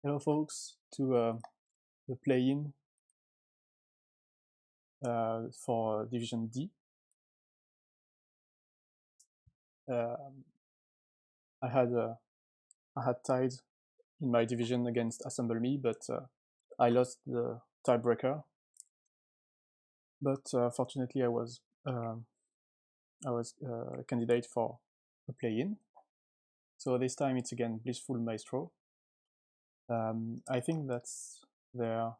Hello folks, to the play-in for Division D. I had tied in my division against Assemble Me, but I lost the tiebreaker. But fortunately, I was a candidate for a play-in. So this time it's again Blissful Maestro. I think that's their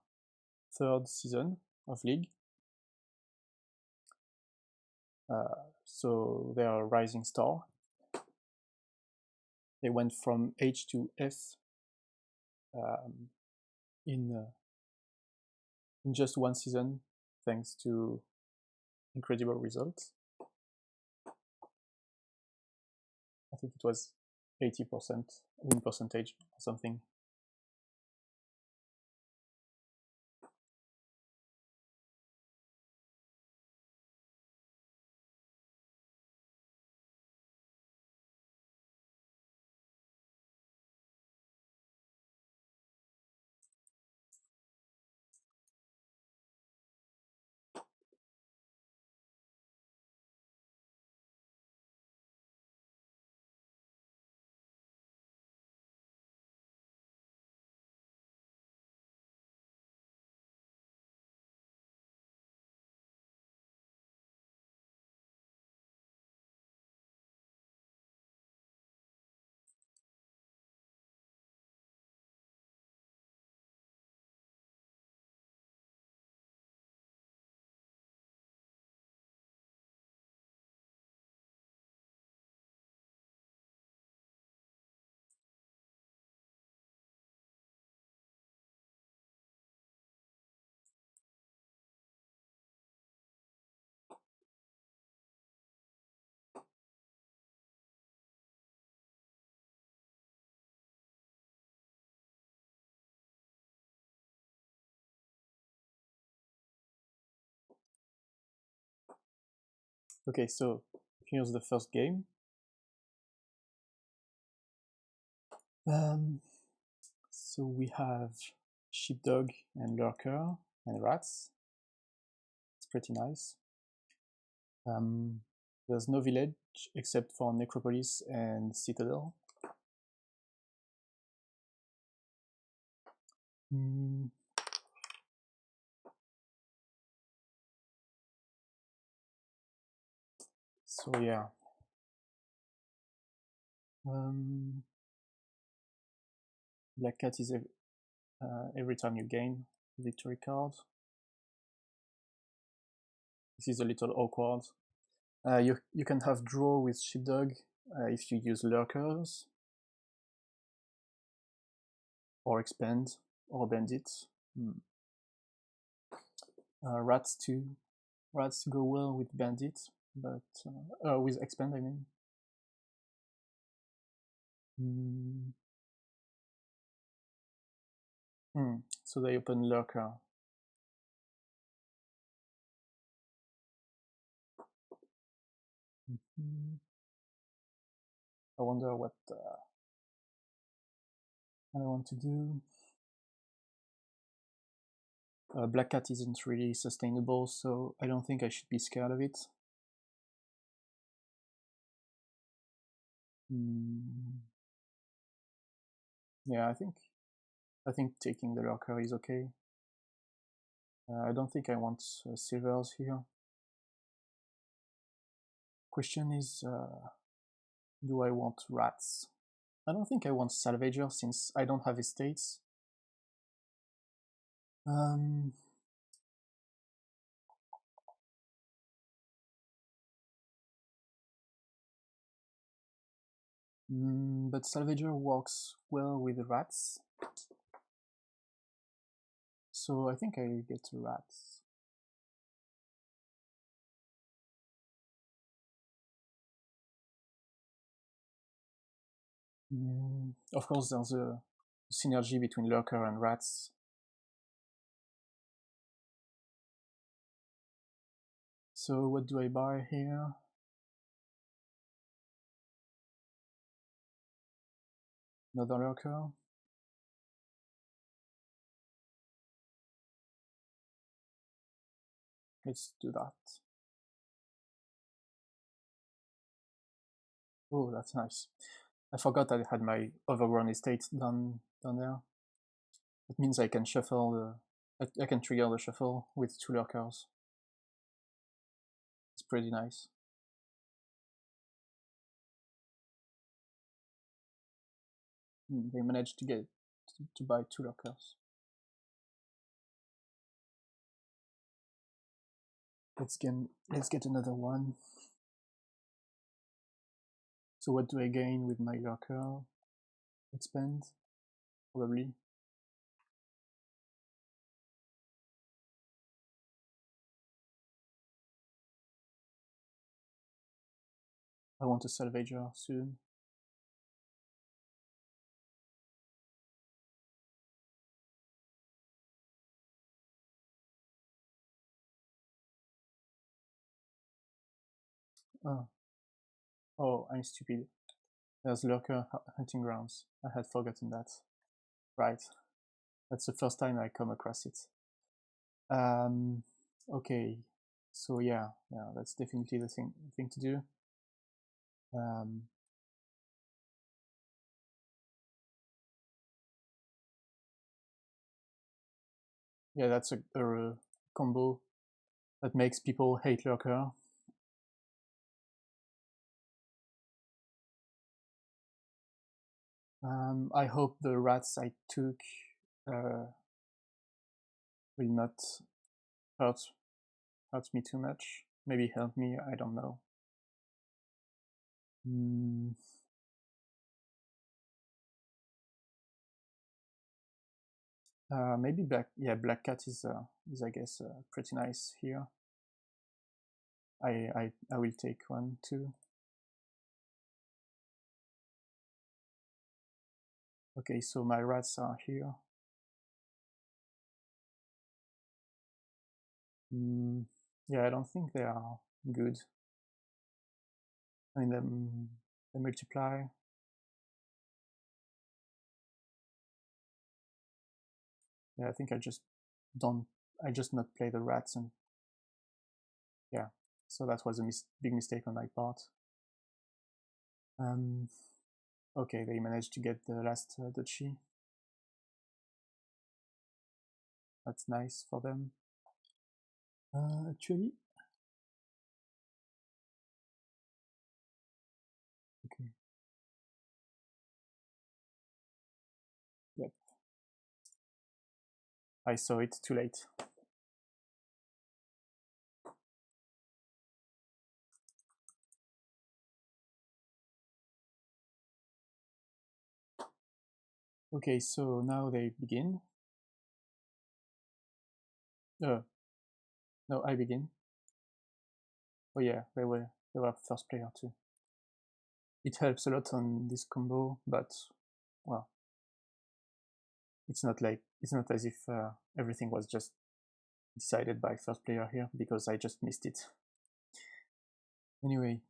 third season of League. So they are a rising star. They went from H to F in just one season, thanks to incredible results. I think it was 80% win percentage or something. Okay, so here's the first game. So we have Sheepdog and Lurker and Rats. It's pretty nice. There's no village except for Necropolis and Citadel. So yeah. Black Cat is every time you gain victory card. This is a little awkward. You can have draw with Sheepdog if you use Lurkers, or Expand, or Bandit. Rats too. Rats go well with Bandit, but with Expand, I mean. So they open Lurker. I wonder what I want to do. Black Cat isn't really sustainable, so I don't think I should be scared of it. Yeah, I think taking the Lurker is okay. I don't think I want silvers here. Question is, do I want rats? I don't think I want Salvager since I don't have estates. But Salvager works well with rats. So I think I get rats. Of course, there's a synergy between Lurker and rats. So what do I buy here? Another Lurker. let's do that. Oh, that's nice. I forgot I had my overgrown estate down there. That means I can shuffle I can trigger the shuffle with 2 lurkers. It's pretty nice. They managed to get to buy 2 lurkers. Let's get another one. So what do I gain with my lurker? Expand, probably. I want a Salvager soon. Oh, I'm stupid. There's Lurker hunting grounds. I had forgotten that. Right. That's the first time I come across it. Okay. So yeah, that's definitely the thing to do. Yeah, that's a combo that makes people hate Lurker. I hope the rats I took will not hurt me too much. Maybe help me, I don't know. Maybe Black Cat is I guess pretty nice here. I will take one too. Okay, so my rats are here. Yeah, I don't think they are good. I mean, they multiply. Yeah, I think I just not play the rats, and yeah, so that was a big mistake on my part. Okay, they managed to get the last duchy. That's nice for them. Actually, okay. Yep. I saw it too late. Okay, so now they begin. No, I begin. Oh yeah, they were first player too. It helps a lot on this combo, but well, it's not as if everything was just decided by first player here, because I just missed it. Anyway.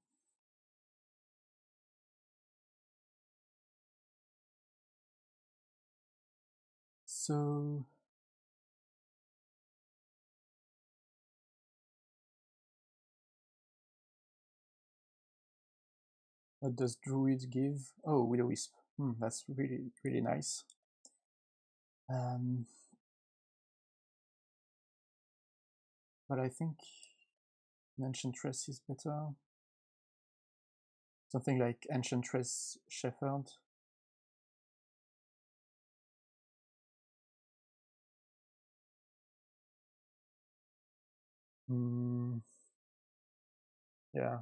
So what does Druid give? Oh, Will-O-Wisp. That's really, really nice. But I think an Enchantress is better. Something like Enchantress Shepherd. Yeah.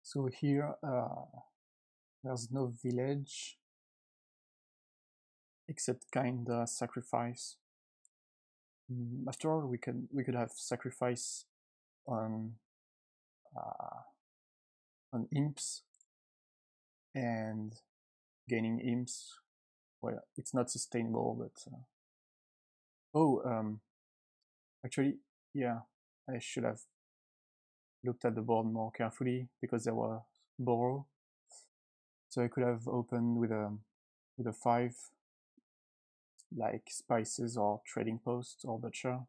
So here there's no village except kinda sacrifice. After all, we could have sacrifice on imps, and gaining imps well, it's not sustainable, but actually, yeah, I should have looked at the board more carefully because there was borrow, so I could have opened with a 5, like spices or trading post or butcher,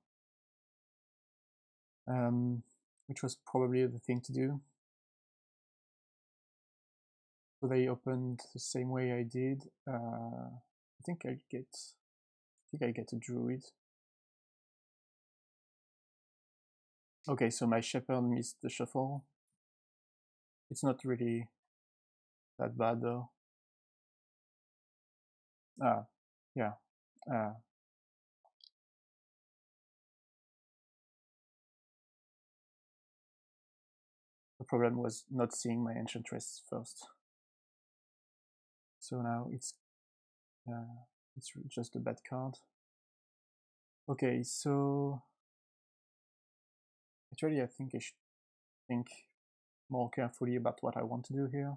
which was probably the thing to do. So they opened the same way I did. I think I get a Druid. Okay, so my Shepherd missed the shuffle. It's not really that bad though. Yeah. The problem was not seeing my Enchantress first. So now it's just a bad card. Okay, so actually I think I should think more carefully about what I want to do here.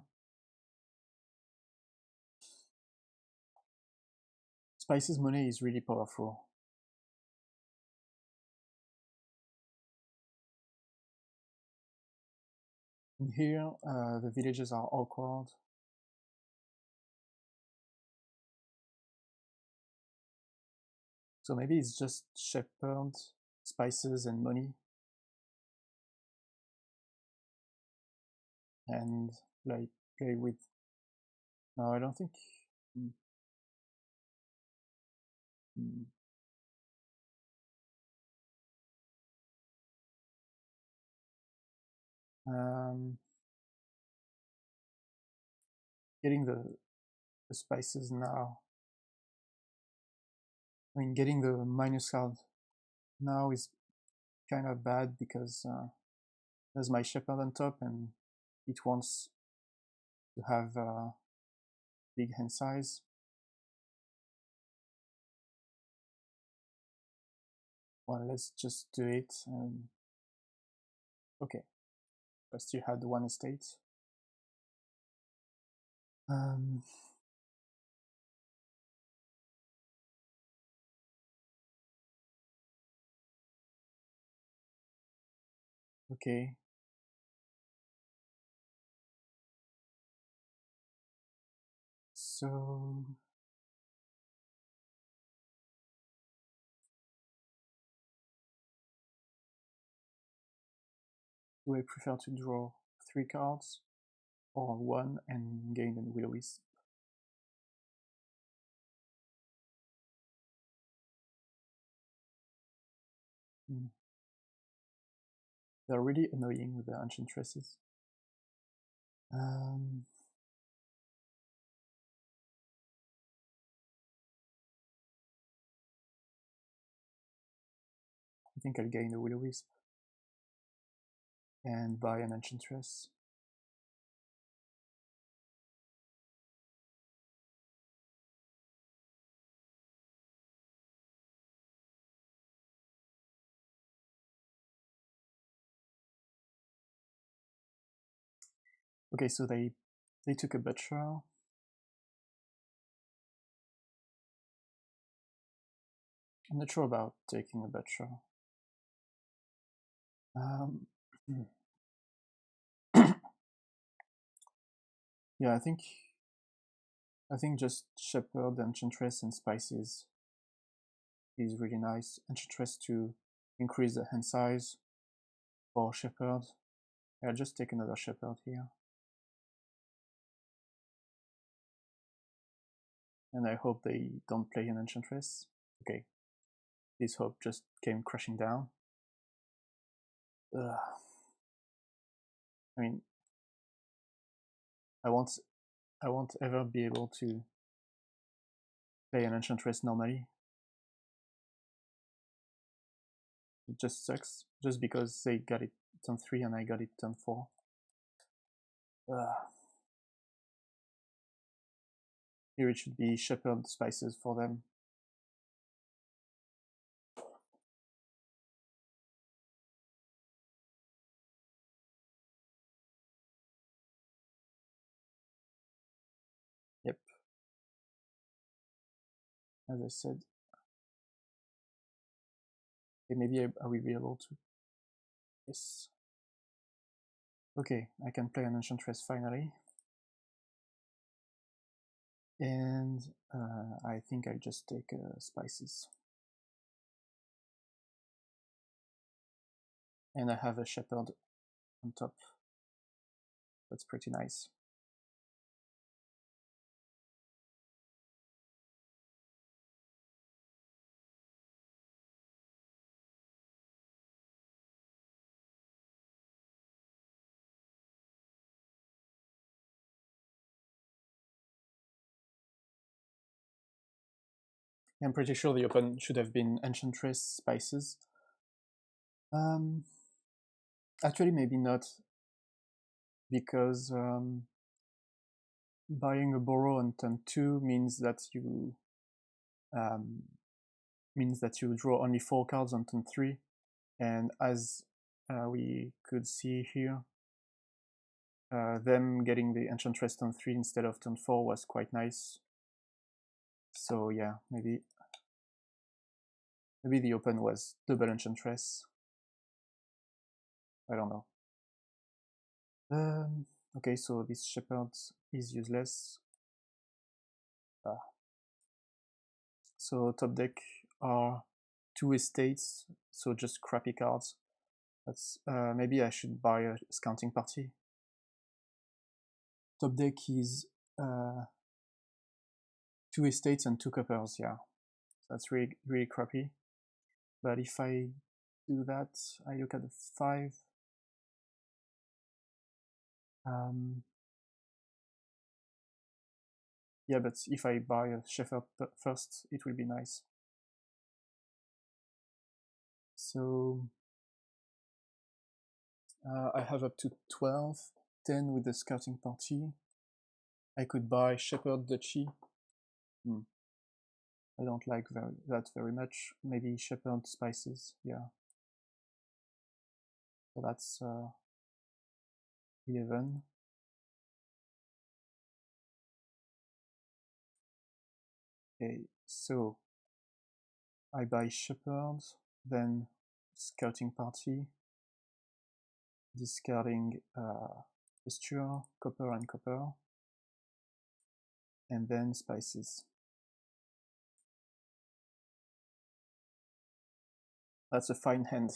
Spices money is really powerful. And here, the villages are awkward. So maybe it's just Shepherd, spices, and money. And like play with. No, I don't think. Getting the spices now. I mean, getting the minus card now is kind of bad because there's my Shepherd on top and it wants to have big hand size. Well, let's just do it. Okay, first you had one estate. Okay. So do I prefer to draw 3 cards or 1 and gain a Will-O-Wisp? They're really annoying with the Enchantresses. I think I'll gain a Will-O-Wisp and buy an Enchantress. Okay, so they took a Butcher. I'm not sure about taking a Butcher. Yeah, I think just Shepherd, Enchantress, and Spices is really nice. Enchantress to increase the hand size for Shepherd. I'll just take another Shepherd here. And I hope they don't play an Enchantress. Okay, this hope just came crashing down. I mean, I won't ever be able to play an Enchantress normally. It just sucks, just because they got it turn 3 and I got it turn 4. Here it should be Shepherd Spices for them. Yep. as I said. Okay, maybe I will be able to. Yes. Okay, I can play an Enchantress finally. And I think I just take spices. And I have a shepherd on top. That's pretty nice. I'm pretty sure the open should have been Enchantress spices. Actually, maybe not, because buying a borrow on turn 2 means that you draw only 4 cards on turn 3, and as we could see here, them getting the Enchantress turn 3 instead of turn 4 was quite nice. So yeah, maybe the open was double Enchantress. I don't know. Okay, so this shepherd is useless. So top deck are 2 estates, so just crappy cards. That's maybe I should buy a scouting party. Top deck is 2 estates and 2 coppers, yeah. That's really, really crappy. But if I do that, I look at the 5. Yeah, but if I buy a shepherd first, it will be nice. So I have up to 12, 10 with the scouting party. I could buy shepherd duchy. I don't like that very much. Maybe shepherd spices, yeah. So that's 11. Okay, so I buy shepherd, then scouting party, discarding gesture, copper and copper, and then spices. That's a fine hand.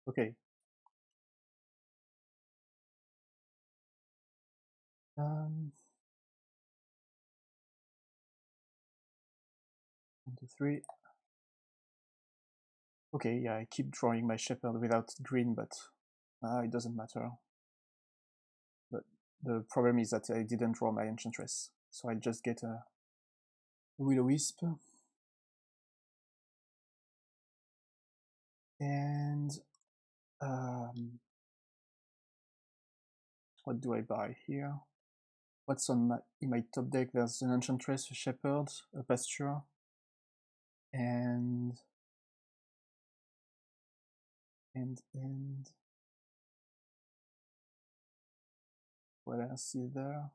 Okay. 1, 2, 3. Okay, yeah, I keep drawing my shepherd without green, but it doesn't matter. But the problem is that I didn't draw my Enchantress, so I just get a Will-O-Wisp. And what do I buy here? What's in my top deck? There's an Enchantress, a Shepherd, a Pasture, and what else is there?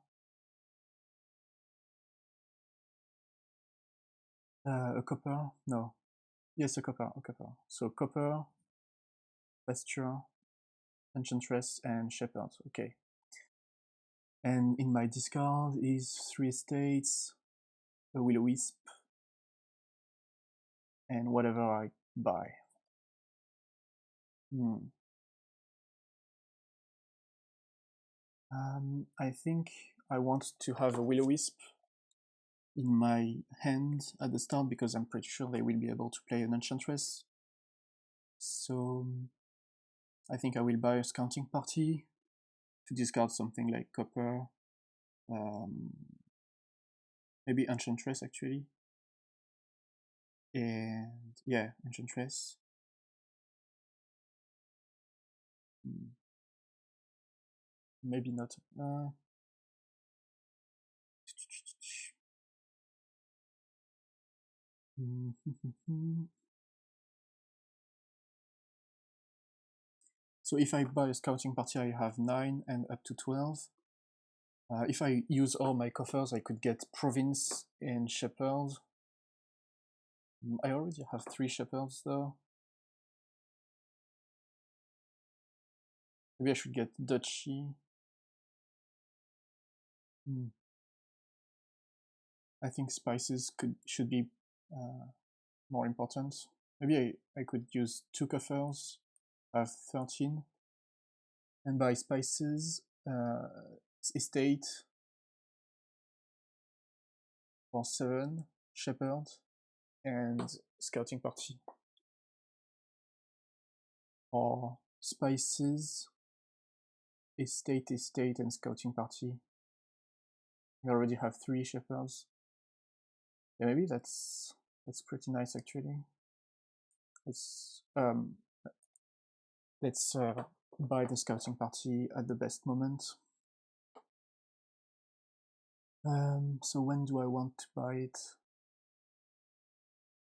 A Copper? No. Yes, a Copper. So Copper, Pasture, Enchantress, and Shepherd. Okay. And in my discard is 3 estates, a Will-O-Wisp, and whatever I buy. I think I want to have a Will-O-Wisp in my hand at the start because I'm pretty sure they will be able to play an Enchantress. So I think I will buy a scouting party to discard something like Copper, maybe Enchantress actually, and yeah, Enchantress. Maybe not. So if I buy a scouting party, I have 9 and up to 12. If I use all my coffers, I could get Province and Shepherd. I already have 3 Shepherds though. Maybe I should get Duchy. I think spices should be more important. Maybe I could use 2 coffers. I have 13. And buy spices, estate for 7, shepherd, and scouting party. Or spices, estate, and scouting party. We already have 3 shepherds. Yeah, maybe that's pretty nice actually. Let's buy the scouting party at the best moment. So when do I want to buy it?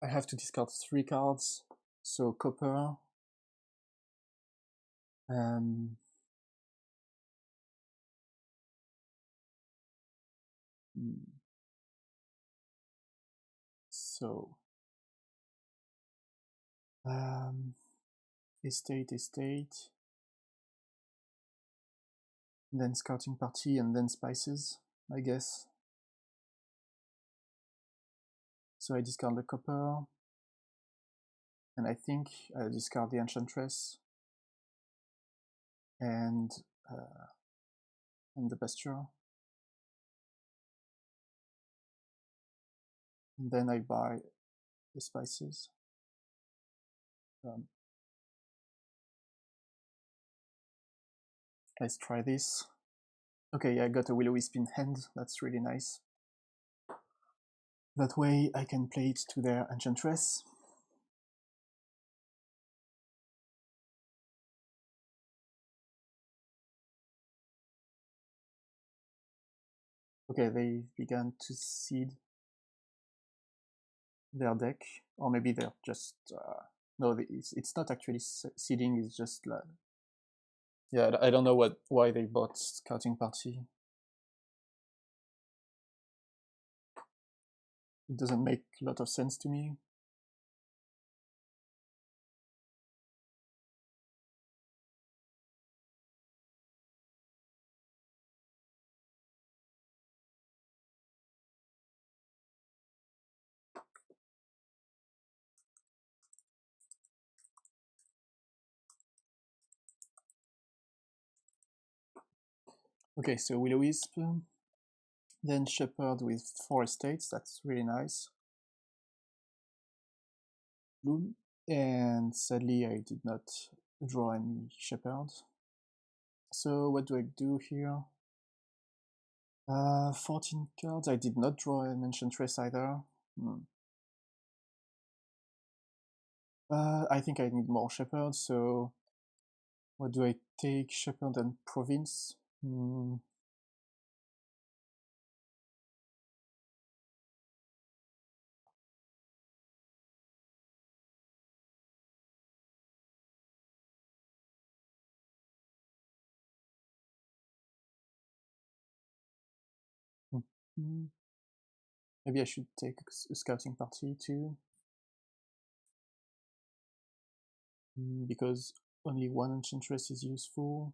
I have to discard 3 cards, so copper. So estate, and then scouting party, and then spices, I guess. So I discard the copper, and I think I discard the Enchantress and the pasture. And then I buy the spices. Let's try this. Okay, I got a Will-O-Wisp in hand, that's really nice. That way I can play it to their Enchantress. Okay, they began to seed their deck, or maybe they're just no, it's not actually seeding, it's just like, yeah, I don't know why they bought scouting party. It doesn't make a lot of sense to me. Okay, so Will-O-Wisp, then Shepherd with 4 estates, that's really nice. Bloom, and sadly I did not draw any Shepherd. So what do I do here? 14 cards, I did not draw an Enchantress either. I think I need more Shepherd, so what do I take? Shepherd and Province? Maybe I should take a scouting party too, because only 1 Enchantress is useful.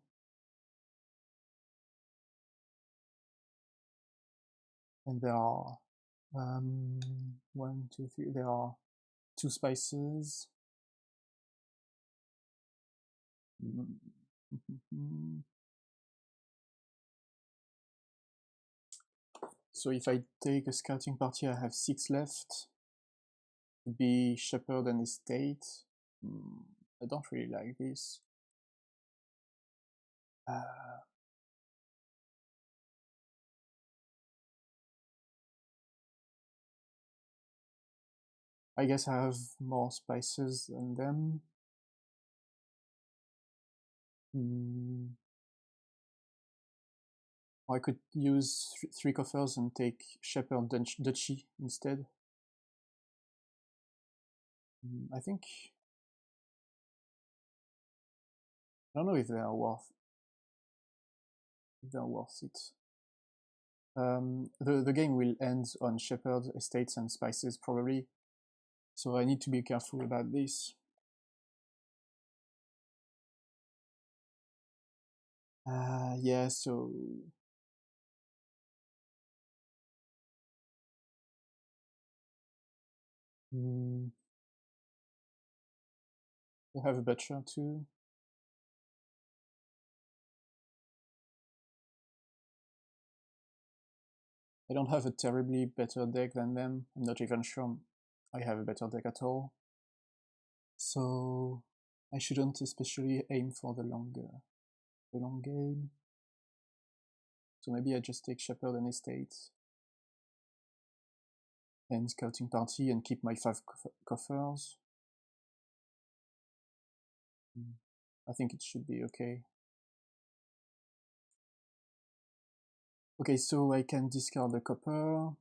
And there are 1, 2, 3. There are 2 spices. So if I take a scouting party, I have 6 left. It'd be Shepherd and Estate. I don't really like this. I guess I have more spices than them. Or I could use 3 coffers and take Shepherd Duchy instead. I think don't know if they are worth it. The game will end on Shepherd, Estates, and Spices probably, so I need to be careful about this. Yeah, so I have a Butcher too. I don't have a terribly better deck than them. I'm not even sure I have a better deck at all. So I shouldn't especially aim for the long game. So maybe I just take Shepherd and Estates and Scouting Party and keep my 5 coffers. I think it should be okay. Okay, so I can discard the copper,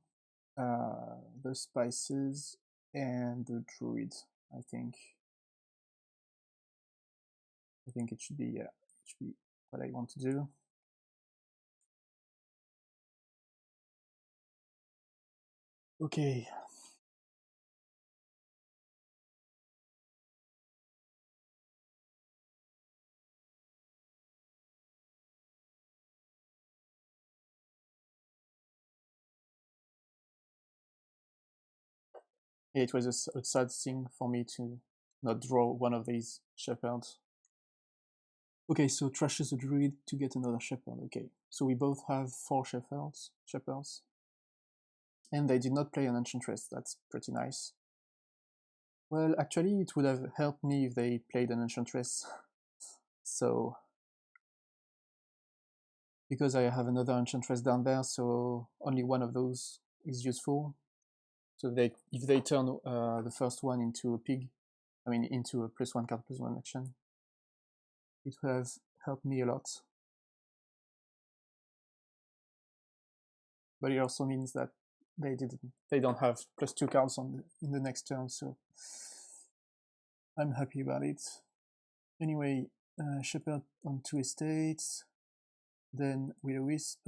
the spices, and the druid. I think it should be what I want to do. Okay. Yeah, it was a sad thing for me to not draw one of these shepherds. Okay, so trashes a druid to get another shepherd. Okay, so we both have 4 shepherds. And they did not play an Enchantress. That's pretty nice. Well, actually, it would have helped me if they played an Enchantress. So, because I have another Enchantress down there, so only one of those is useful. So if they turn the first one into a pig, I mean into a +1 card +1 action, it would have helped me a lot. But it also means that they don't have +2 cards in the next turn, so I'm happy about it. Anyway, Shepherd on 2 estates, then Will-O-Wisp.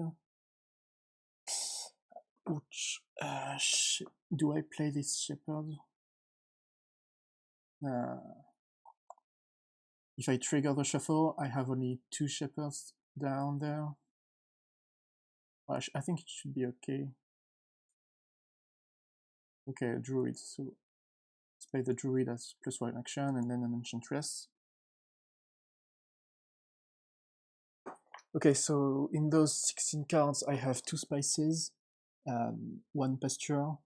Which do I play this Shepherd? If I trigger the shuffle, I have only 2 Shepherds down there. Well, I think it should be okay. Okay, a Druid, so let's play the Druid as +1 action and then an Enchantress. Okay, so in those 16 cards, I have 2 Spices, 1 Pasture,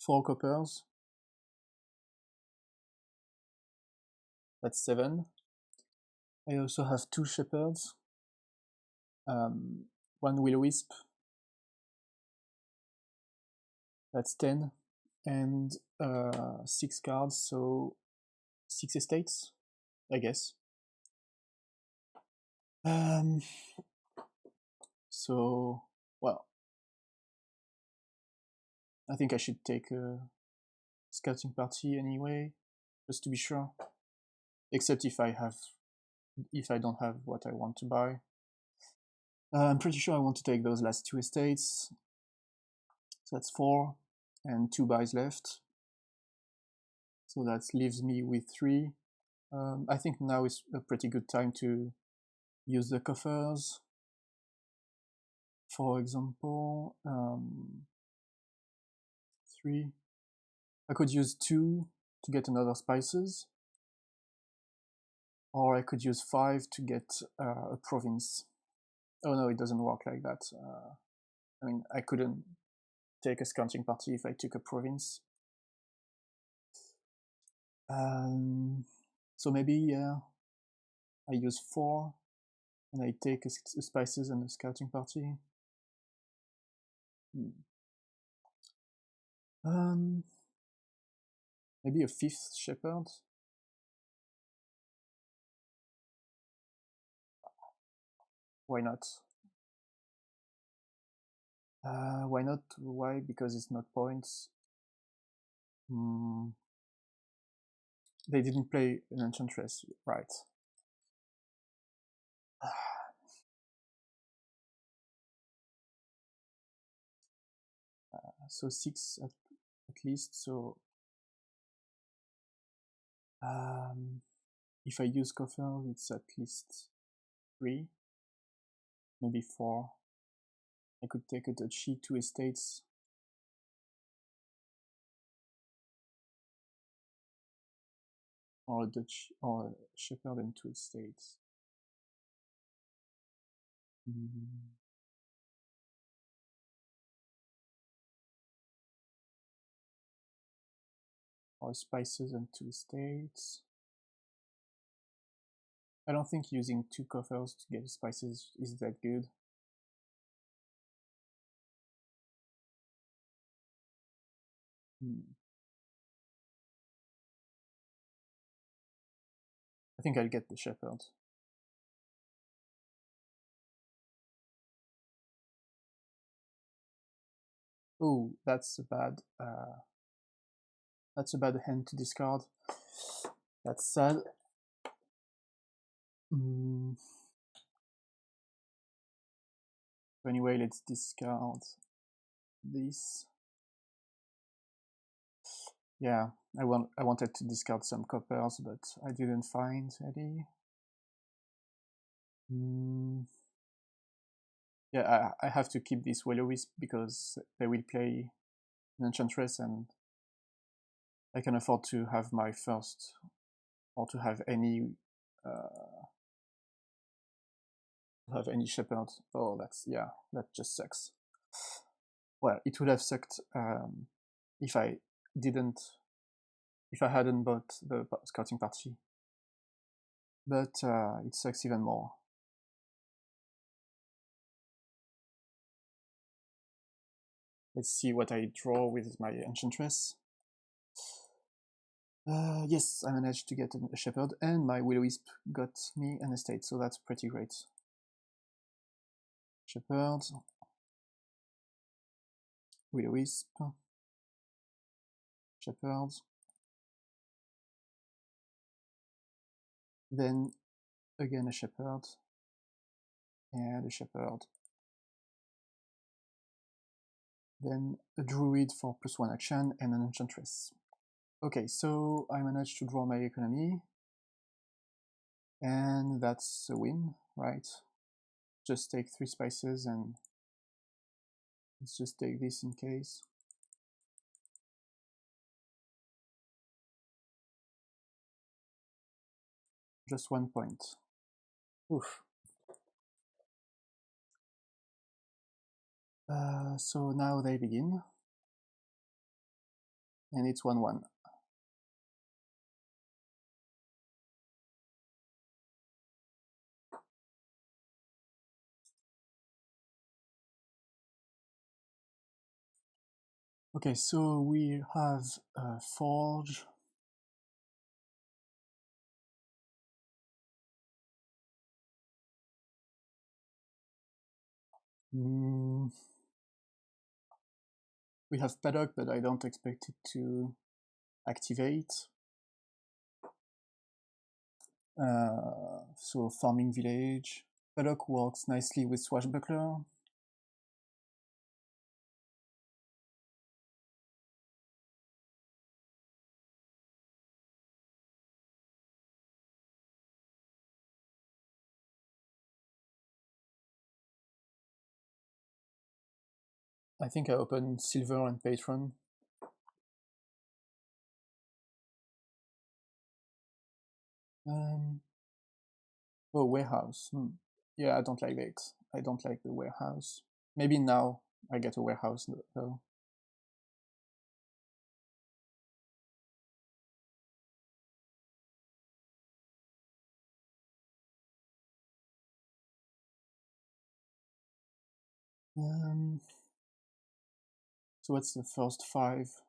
4 Coppers. That's 7. I also have 2 Shepherds, 1 Will-O-Wisp. That's 10. And 6 cards, so 6 estates, I guess. So, well, I think I should take a scouting party anyway, just to be sure. Except if I don't have what I want to buy. I'm pretty sure I want to take those last 2 estates. So that's 4, and 2 buys left. So that leaves me with 3. I think now is a pretty good time to use the coffers. For example, 3. I could use 2 to get another spices. Or I could use 5 to get a province. Oh no, it doesn't work like that. I mean, I couldn't take a scouting party if I took a province. So maybe, yeah, I use 4 and I take a spices and a scouting party. Maybe a 5th shepherd. Why not? Why not? Why? Because it's not points. they didn't play an Enchantress, right? So 6 at least. So if I use coffer, it's at least 3, maybe 4. I could take a duchy, 2 estates. Or a duchy, or a shepherd and 2 estates. Or spices and 2 estates. I don't think using 2 coffers to get spices is that good. I think I'll get the shepherd. Oh, that's a bad hand to discard. That's sad. So anyway, let's discard this. Yeah, I wanted to discard some coppers, but I didn't find any. Yeah, I have to keep this Will-O-Wisp because they will play an Enchantress, and I can afford to have my first, or to have any shepherd. Oh, that just sucks. Well, it would have sucked if I hadn't bought the scouting party. But it sucks even more. Let's see what I draw with my Enchantress. Yes, I managed to get a shepherd, and my Will-O-Wisp got me an estate, so that's pretty great. Shepherd, Will-O-Wisp, shepherd, then again a shepherd, and a shepherd, then a druid for +1 action, and an enchantress. Okay, so I managed to draw my economy, and that's a win, right? Just take 3 spices, and let's just take this in case. Just 1 point. Oof. So now they begin, and it's 1-1. Okay, so we have Forge. We have Paddock, but I don't expect it to activate. So Farming Village. Paddock works nicely with Swashbuckler. I think I opened Silver and Patron. Oh, Warehouse. Yeah, I don't like it. I don't like the Warehouse. Maybe now I get a Warehouse though. So what's the first 5?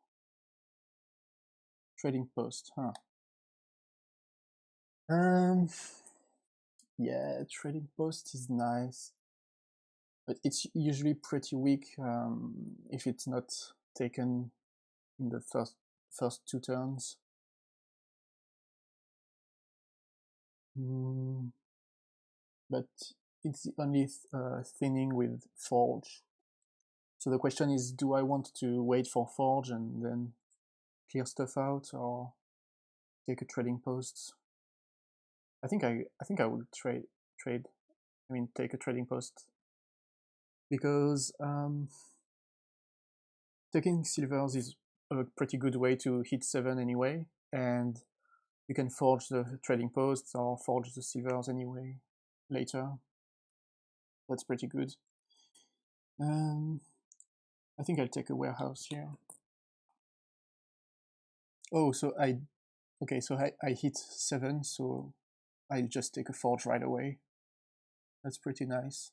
Trading Post, huh? Yeah, Trading Post is nice, but it's usually pretty weak if it's not taken in the first 2 turns. But it's the only thinning with Forge. So the question is, do I want to wait for Forge and then clear stuff out, or take a trading post? I think I would trade. I mean, take a trading post, because taking silvers is a pretty good way to hit 7 anyway, and you can forge the trading posts or forge the silvers anyway later. That's pretty good. I think I'll take a warehouse here. Oh, so I hit 7, so I'll just take a forge right away. That's pretty nice.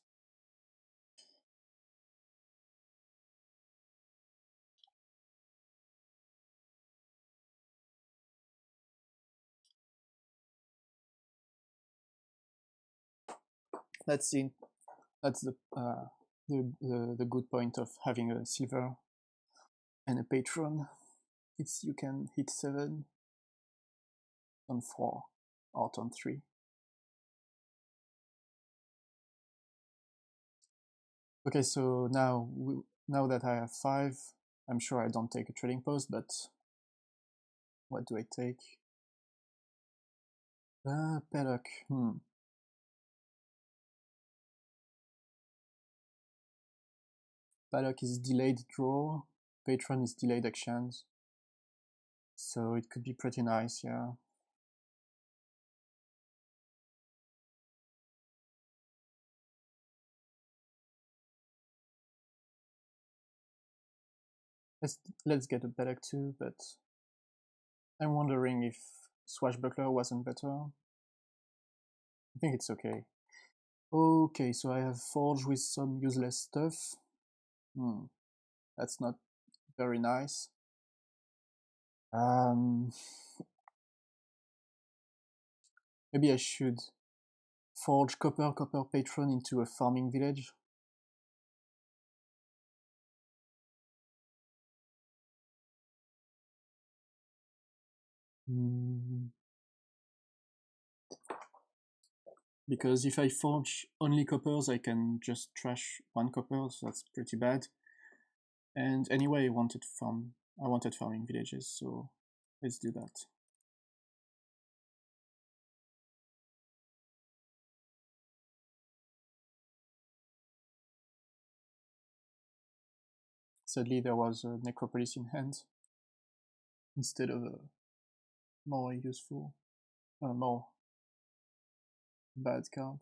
That's it. That's the good point of having a silver and a patron. It's you can hit 7 on 4 or on 3. Okay, so now that I have 5, I'm sure I don't take a trading post, but what do I take? Paddock. Paddock is delayed draw, Patron is delayed actions. So it could be pretty nice, yeah. Let's get a Paddock too, but I'm wondering if Swashbuckler wasn't better. I think it's okay. Okay, so I have Forge with some useless stuff. That's not very nice. Maybe I should forge copper patron into a farming village. Because if I forge only coppers, I can just trash 1 copper, so that's pretty bad. And anyway, I wanted farming villages, so let's do that. Sadly, there was a necropolis in hand instead of a more useful, more bad card.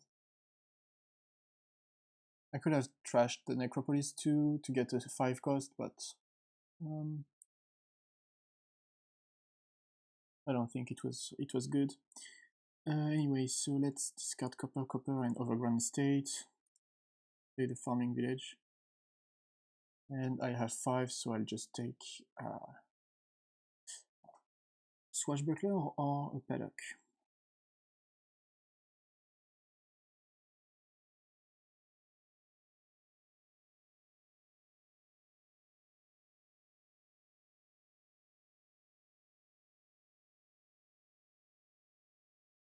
I could have trashed the necropolis too to get a 5 cost, but I don't think it was good. Anyway, so let's discard copper and overground estate. Play the farming village. And I have 5, so I'll just take Swashbuckler or a Paddock.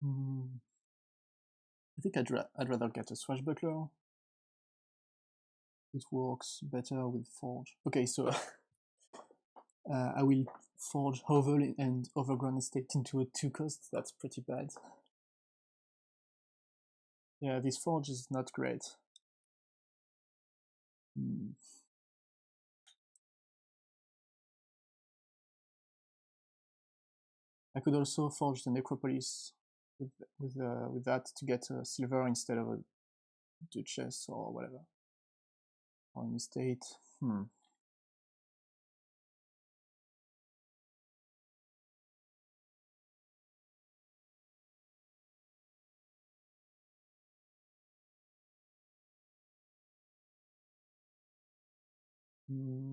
I think I'd rather get a Swashbuckler. It works better with Forge. Okay, so I will forge Hovel and Overground Estate into a 2 cost. That's pretty bad. Yeah, this Forge is not great. I could also forge the Necropolis with that to get a silver instead of a Duchess or whatever. Or an estate.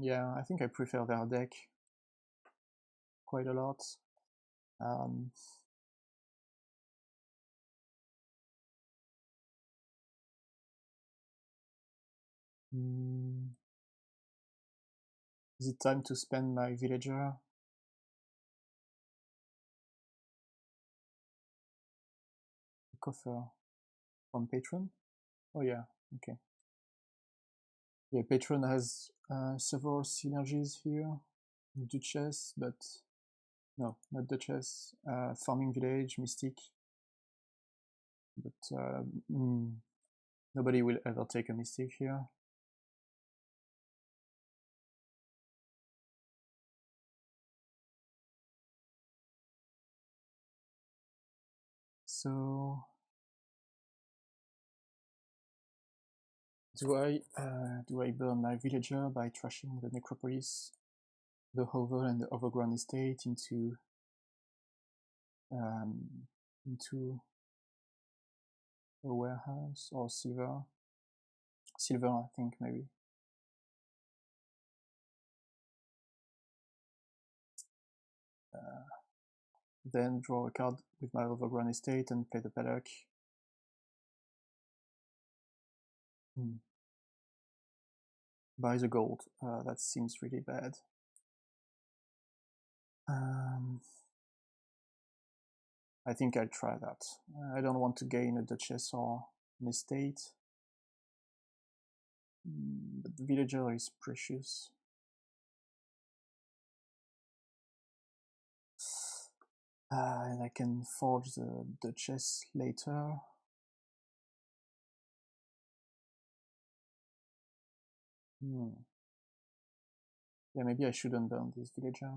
Yeah, I think I prefer their deck quite a lot. Is it time to spend my villager? coffer from Patron? Oh yeah, okay. Yeah, Patron has several synergies here. Duchess, but no, not Duchess. Farming Village, Mystic. But nobody will ever take a Mystic here. So do I burn my villager by trashing the necropolis, the hovel and the overgrown estate into a warehouse or silver? Silver, I think, maybe. Then draw a card with my overgrown estate and play the Paddock. Buy the gold. That seems really bad. I think I'll try that. I don't want to gain a Duchess or an estate. But the villager is precious. And I can forge the Duchess later. Yeah, maybe I shouldn't burn this villager.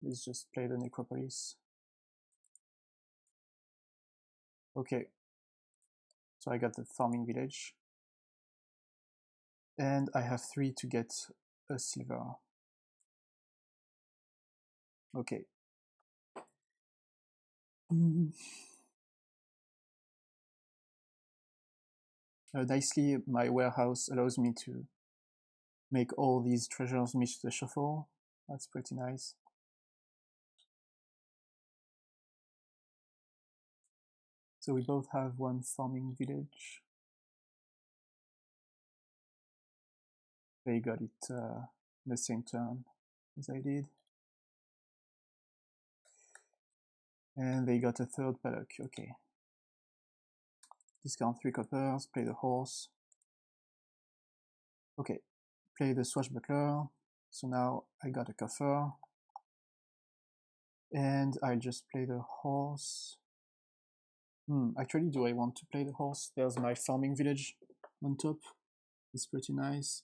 Let's just play the necropolis. Okay. So I got the farming village. And I have 3 to get a silver. Okay. Nicely, my warehouse allows me to make all these treasures meet the shuffle. That's pretty nice. So we both have 1 farming village. They got it the same turn as I did. And they got a 3rd Paddock, okay. Discount 3 coppers, play the horse. Okay, play the Swashbuckler. So now I got a coffer. And I'll just play the horse. Actually, do I want to play the horse? There's my farming village on top. It's pretty nice.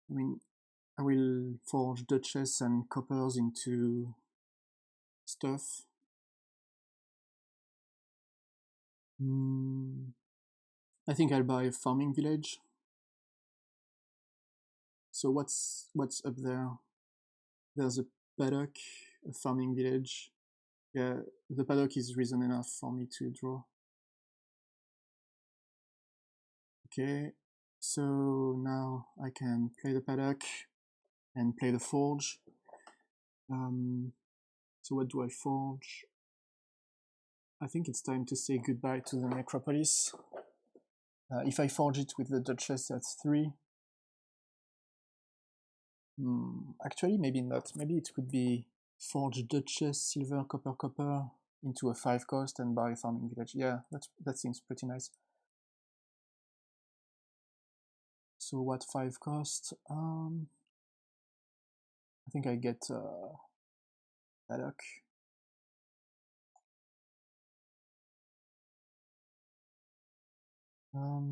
I mean, I will forge Duchess and coppers into stuff. I think I'll buy a farming village. So what's up there? There's a Paddock, a farming village. Yeah, the Paddock is reason enough for me to draw. Okay, so now I can play the Paddock and play the forge. So what do I forge? I think it's time to say goodbye to the necropolis. If I forge it with the Duchess, that's 3. Actually, maybe not. Maybe it could be forge Duchess, silver, copper into a 5 cost and buy a farming village. Yeah, that seems pretty nice. So what 5 cost? I think I get Paddock.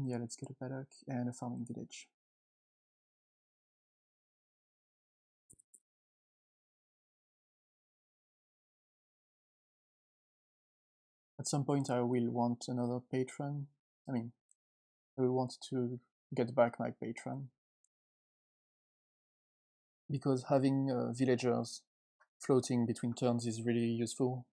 Yeah, let's get a Paddock and a farming village. At some point I will want another patron. I mean, I will want to get back my patron. Because having villagers floating between turns is really useful.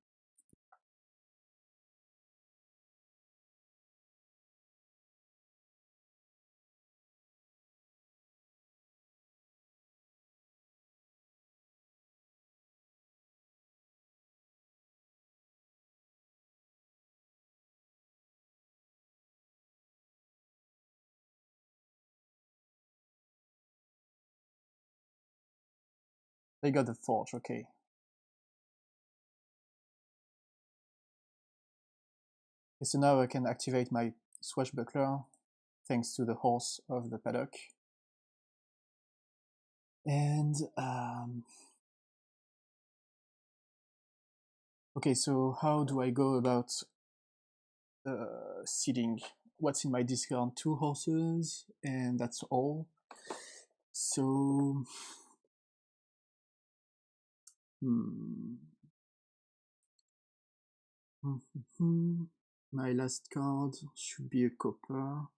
I got the forge, okay. So now I can activate my Swashbuckler thanks to the horse of the Paddock. And okay, so how do I go about seeding? What's in my discard? 2 horses, and that's all. So my last card should be a copper.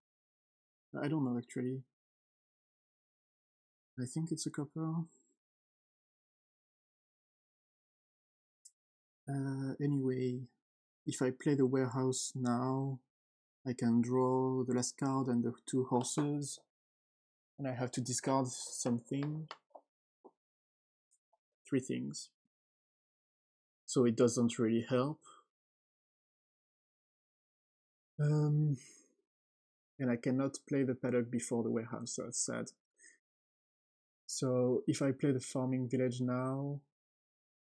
I don't know actually. I think it's a copper. Anyway, if I play the warehouse now, I can draw the last card and the 2 horses, and I have to discard something. 3 things. So it doesn't really help. And I cannot play the Paddock before the warehouse, so that's sad. So if I play the farming village now,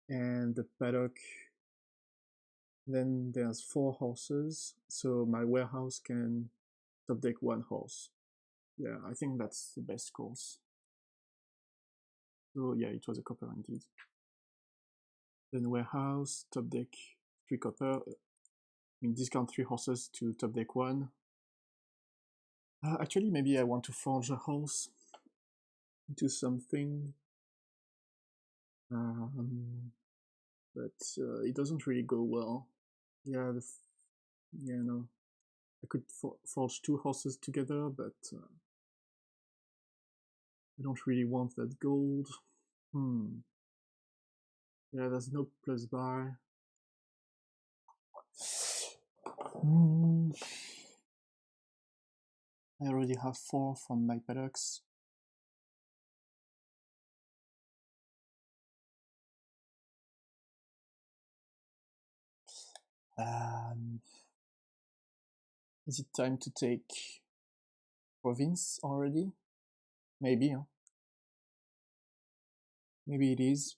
and the Paddock, then there's 4 horses, so my warehouse can top deck 1 horse. Yeah, I think that's the best course. So yeah, it was a copper indeed. Then warehouse, top deck 3 copper. I mean, discount 3 horses to top deck 1. Actually, maybe I want to forge a horse into something. But it doesn't really go well. Yeah, no. I could forge 2 horses together, but I don't really want that gold. Yeah, there's no plus buy. I already have 4 from my Paddocks. Is it time to take province already? Maybe, huh? Maybe it is.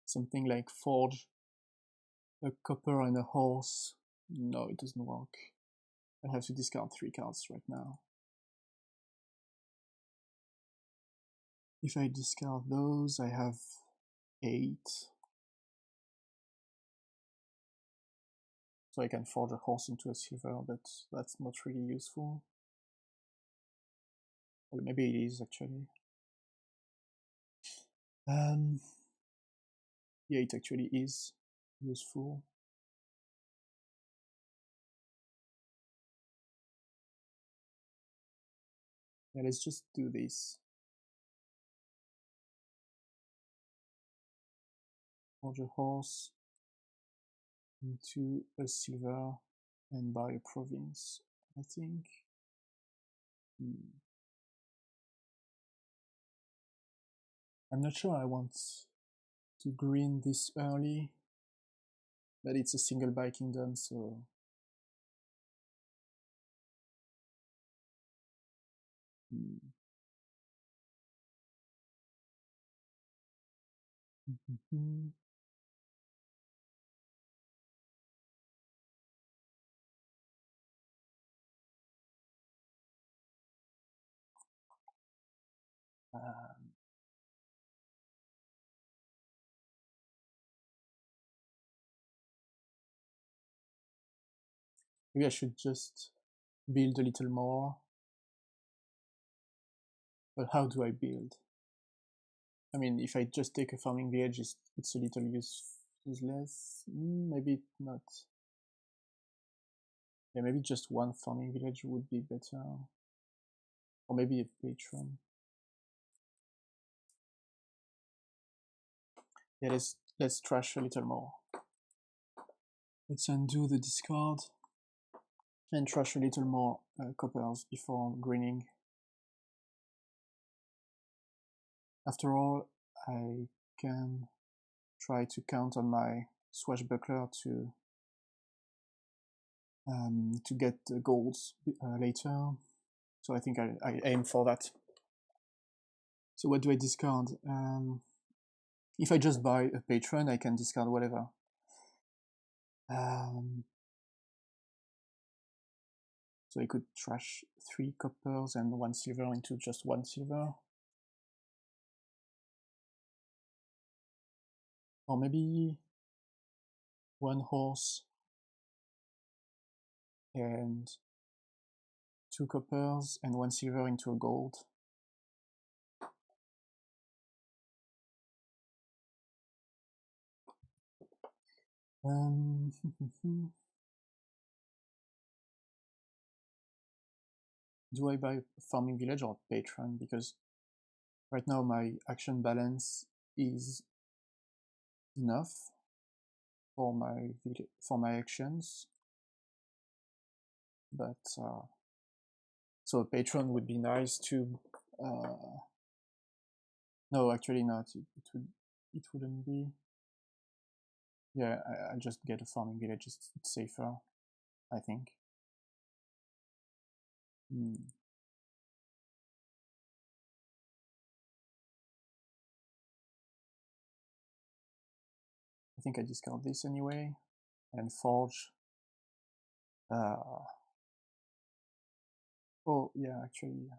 Something like forge a copper and a horse. No, it doesn't work. I have to discard 3 cards right now. If I discard those, I have 8. So I can forge a horse into a silver, but that's not really useful. Well, maybe it is actually. Yeah, it actually is useful. Yeah, let's just do this. Forge a horse into a silver and buy a province, I think. I'm not sure I want to green this early, but it's a single buy kingdom, so maybe I should just build a little more. But how do I build? I mean, if I just take a farming village, it's a little useless. Maybe not. Yeah, maybe just 1 farming village would be better. Or maybe a patron. Yeah, let's trash a little more. Let's undo the discard and trash a little more coppers before greening. After all, I can try to count on my Swashbuckler to get the golds later. So I think I aim for that. So what do I discard? If I just buy a Patron, I can discard whatever. So I could trash 3 coppers and 1 silver into just 1 silver. Or maybe 1 horse and 2 coppers and 1 silver into a gold. Do I buy farming village or patron? Because right now my action balance is enough for my actions, but so a patron would be nice to. No, actually not. It wouldn't be. Yeah, I'll just get a farming village. It's safer, I think. I think I discard this anyway, and forge. Oh yeah, actually,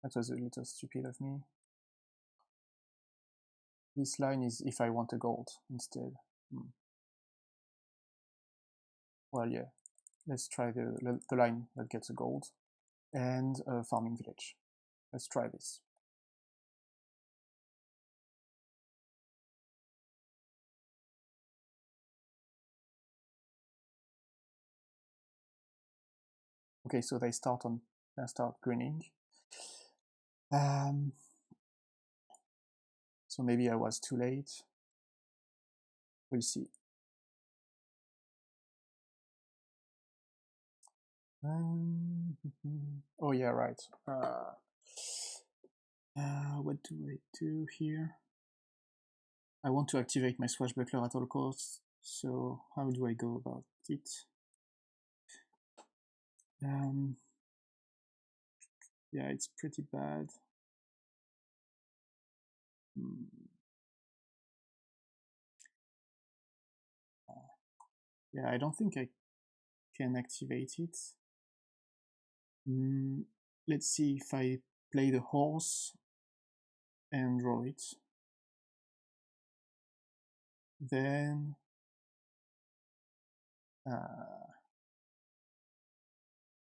that was a little stupid of me. This line is if I want a gold instead. Well, yeah, let's try the line that gets a gold and a farming village. Let's try this. Okay, so they start greening. So maybe I was too late. We'll see. Oh yeah, right. What do I do here? I want to activate my Swashbuckler at all costs, so how do I go about it? Yeah, it's pretty bad. Yeah, I don't think I can activate it. Let's see if I play the horse and draw it. Then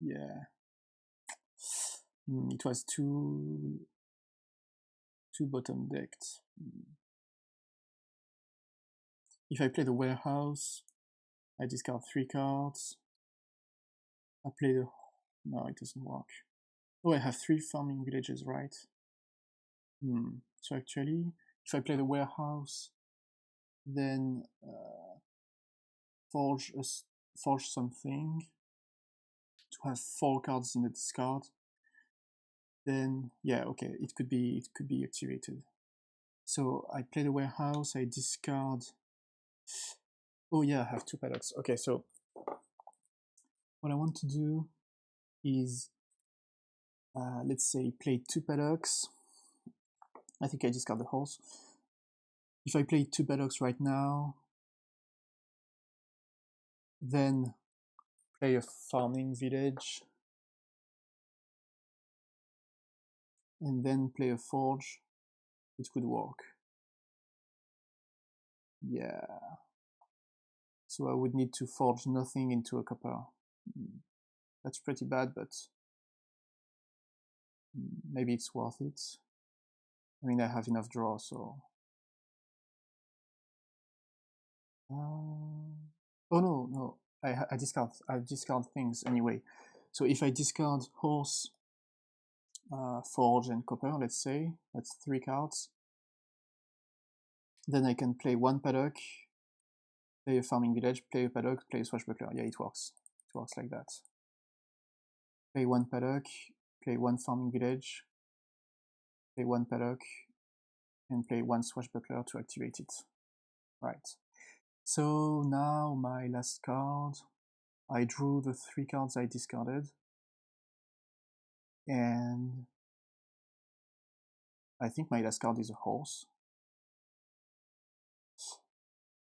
yeah, it was too bottom decked. If I play the warehouse, I discard 3 cards. I play the... No, it doesn't work. Oh, I have 3 farming villages, right? So actually, if I play the warehouse, then forge something to have 4 cards in the discard. Then yeah, okay, it could be activated. So I play the warehouse, I discard. Oh yeah, I have 2 paddocks. Okay, so what I want to do is let's say play 2 paddocks. I think I discard the horse. If I play 2 paddocks right now, then play a farming village, and then play a forge, it could work. Yeah. So I would need to forge nothing into a copper. That's pretty bad, but maybe it's worth it. I mean, I have enough draw, so... oh no, I discard things anyway. So if I discard horse, forge, and copper, let's say, that's 3 cards. Then I can play 1 paddock, play a farming village, play a paddock, play a swashbuckler. Yeah, it works. It works like that. Play 1 paddock, play 1 farming village, play 1 paddock, and play 1 swashbuckler to activate it. Right. So now my last card. I drew the 3 cards I discarded. and I think my last card is a horse.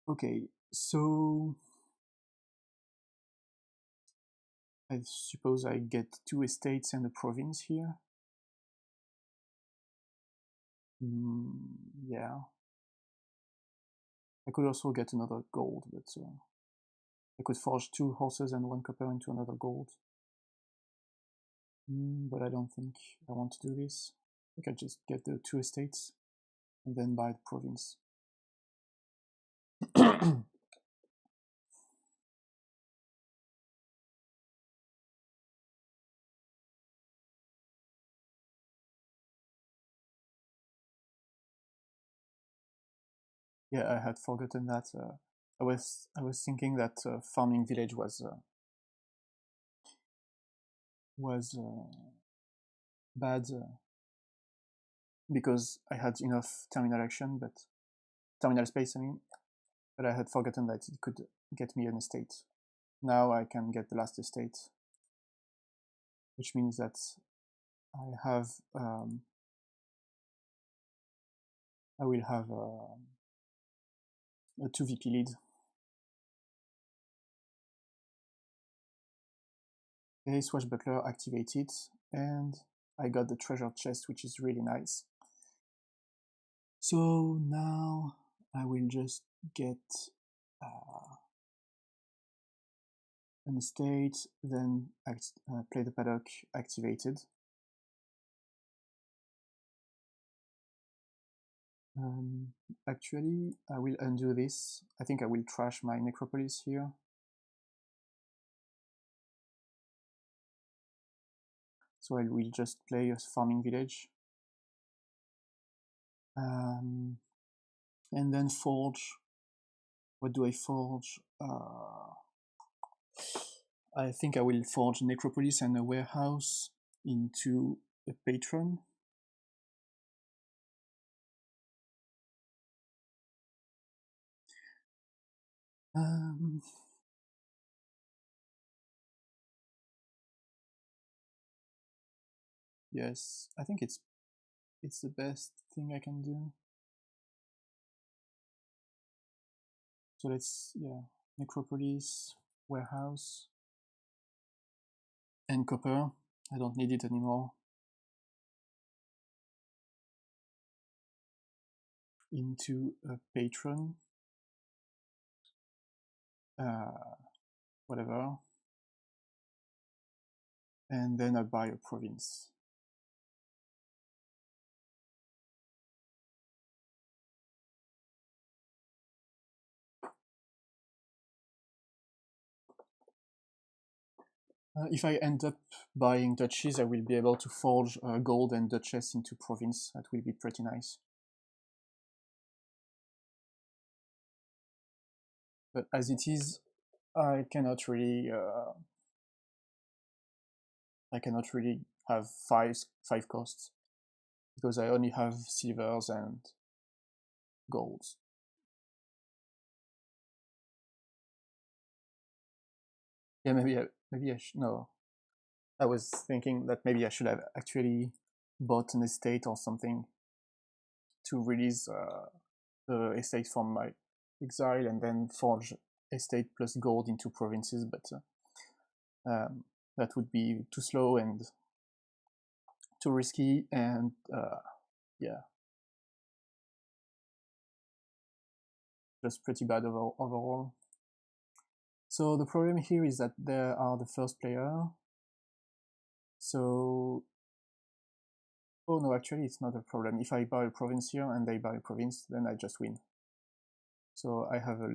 Okay, so I suppose I get 2 estates and a province here. Yeah. I could also get another gold, but I could forge 2 horses and 1 copper into another gold. But I don't think I want to do this. I can just get the 2 estates and then buy the province. Yeah, I had forgotten that. I was thinking that farming village was bad because I had enough terminal action, but terminal space. I mean, but I had forgotten that it could get me an estate. Now I can get the last estate, which means that I have I will have a 2 VP lead. Okay, Swashbuckler activated, and I got the treasure chest, which is really nice. So now I will just get an estate, then play the Paddock activated. Actually, I will undo this. I think I will trash my necropolis here. So I will just play a farming village. And then forge. What do I forge? I think I will forge necropolis and a warehouse into a patron. Yes, I think it's the best thing I can do. So let's, yeah, necropolis, warehouse, and copper. I don't need it anymore. Into a patron. Whatever. And then I buy a province. If I end up buying Duchess, I will be able to forge gold and Duchess into province. That will be pretty nice. But as it is, I cannot really have five costs because I only have silvers and golds. Yeah, maybe I should. No, I was thinking that maybe I should have actually bought an estate or something to release the estate from my exile and then forge estate plus gold into provinces, but that would be too slow and too risky, and yeah, just pretty bad overall. So the problem here is that they are the first player. So, oh no, actually it's not a problem. If I buy a province here and they buy a province, then I just win. So I have a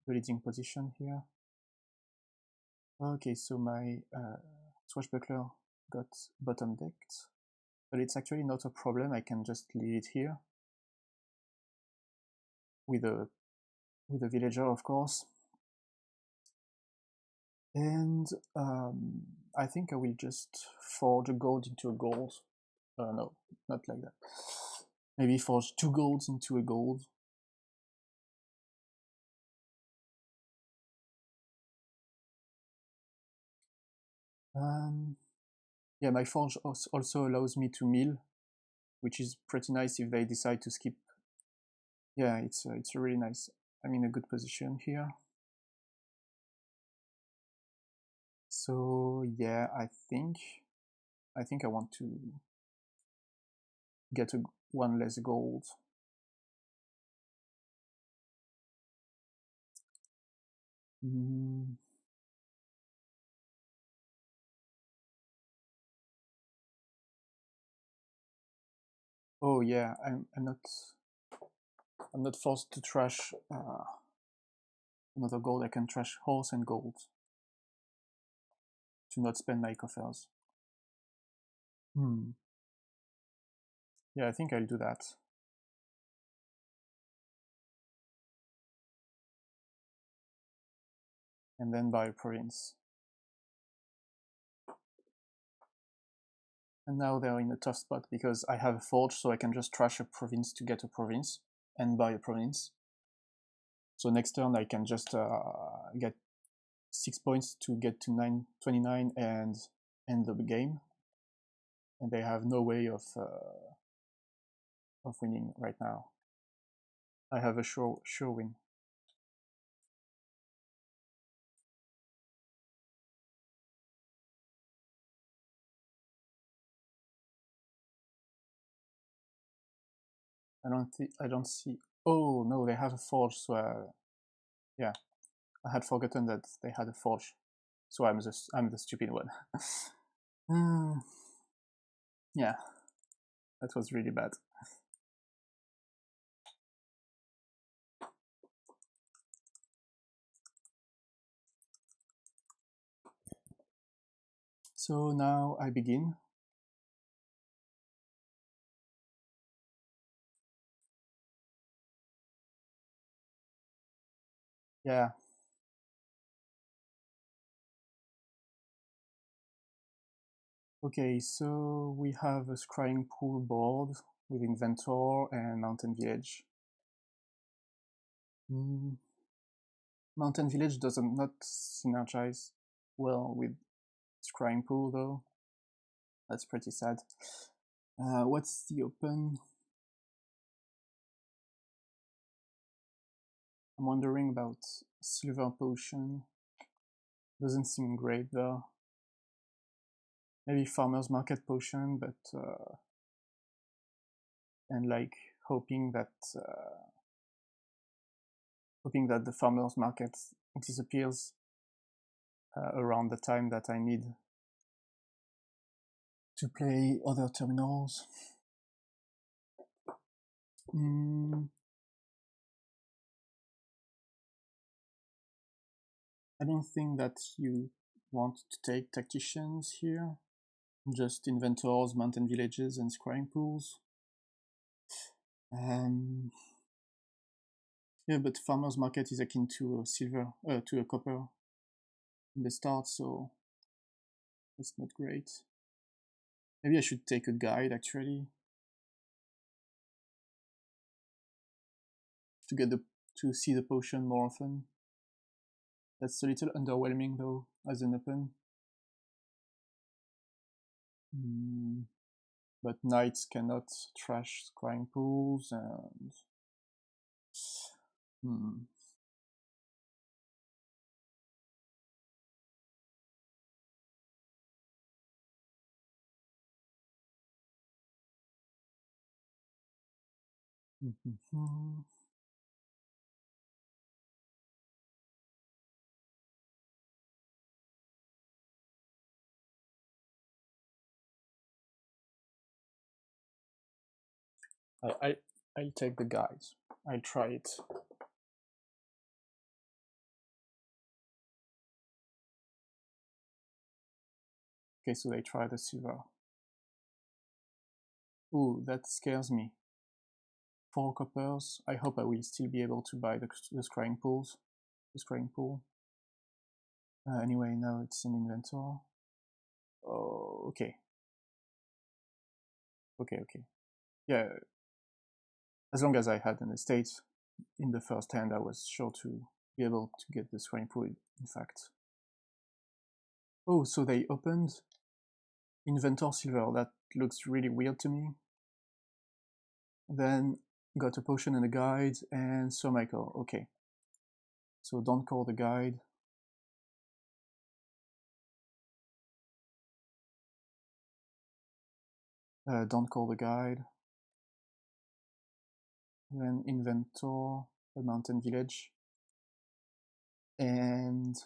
leading position here. Okay, so my Swashbuckler got bottom decked, but it's actually not a problem. I can just leave it here with a villager, of course. And I think I will just forge a gold into a gold. No, not like that. Maybe forge 2 golds into a gold. Yeah, my forge also allows me to mill, which is pretty nice if they decide to skip. Yeah, it's really nice. I'm in a good position here. So yeah, I think I want to get one less gold. Oh yeah, I'm not forced to trash another gold. I can trash horse and gold to not spend my coffers. Yeah, I think I'll do that. And then buy a province. And now they're in a tough spot because I have a forge, so I can just trash a province to get a province and buy a province. So next turn I can just get 6 points to get to 29 and end the game. And they have no way of winning right now. I have a sure win. I don't see. Oh no, they have a forge. So yeah, I had forgotten that they had a forge. So I'm the stupid one. Yeah, that was really bad. So now I begin. Yeah. Okay, so we have a Scrying pool board with Inventor and Mountain Village. Mountain Village doesn't not synergize well with Scrying pool though. That's pretty sad. What's the open? I'm wondering about Silver Potion. Doesn't seem great though. Maybe Farmer's Market Potion, but and like hoping that the Farmer's Market disappears around the time that I need to play other terminals. I don't think that you want to take Tacticians here. Just Inventors, Mountain Villages, and Scrying pools. Yeah, but Farmer's Market is akin to a silver, to a copper in the start, so it's not great. Maybe I should take a guide actually to see the potion more often. That's a little underwhelming though as an open. But knights cannot trash Scrying pools and I'll take the guides. I'll try it. Okay, so they try the silver. Ooh, that scares me. 4 coppers. I hope I will still be able to buy the Scrying pools. The Scrying pool. Anyway, now it's an Inventor. Oh, okay. Okay. Yeah, as long as I had an estate in the first hand, I was sure to be able to get the Scrying pool, in fact. Oh, so they opened Inventor silver, that looks really weird to me. Then got a potion and a guide, and Sir Michael, okay. So don't call the guide. Don't call the guide. Then Inventor, a mountain village. And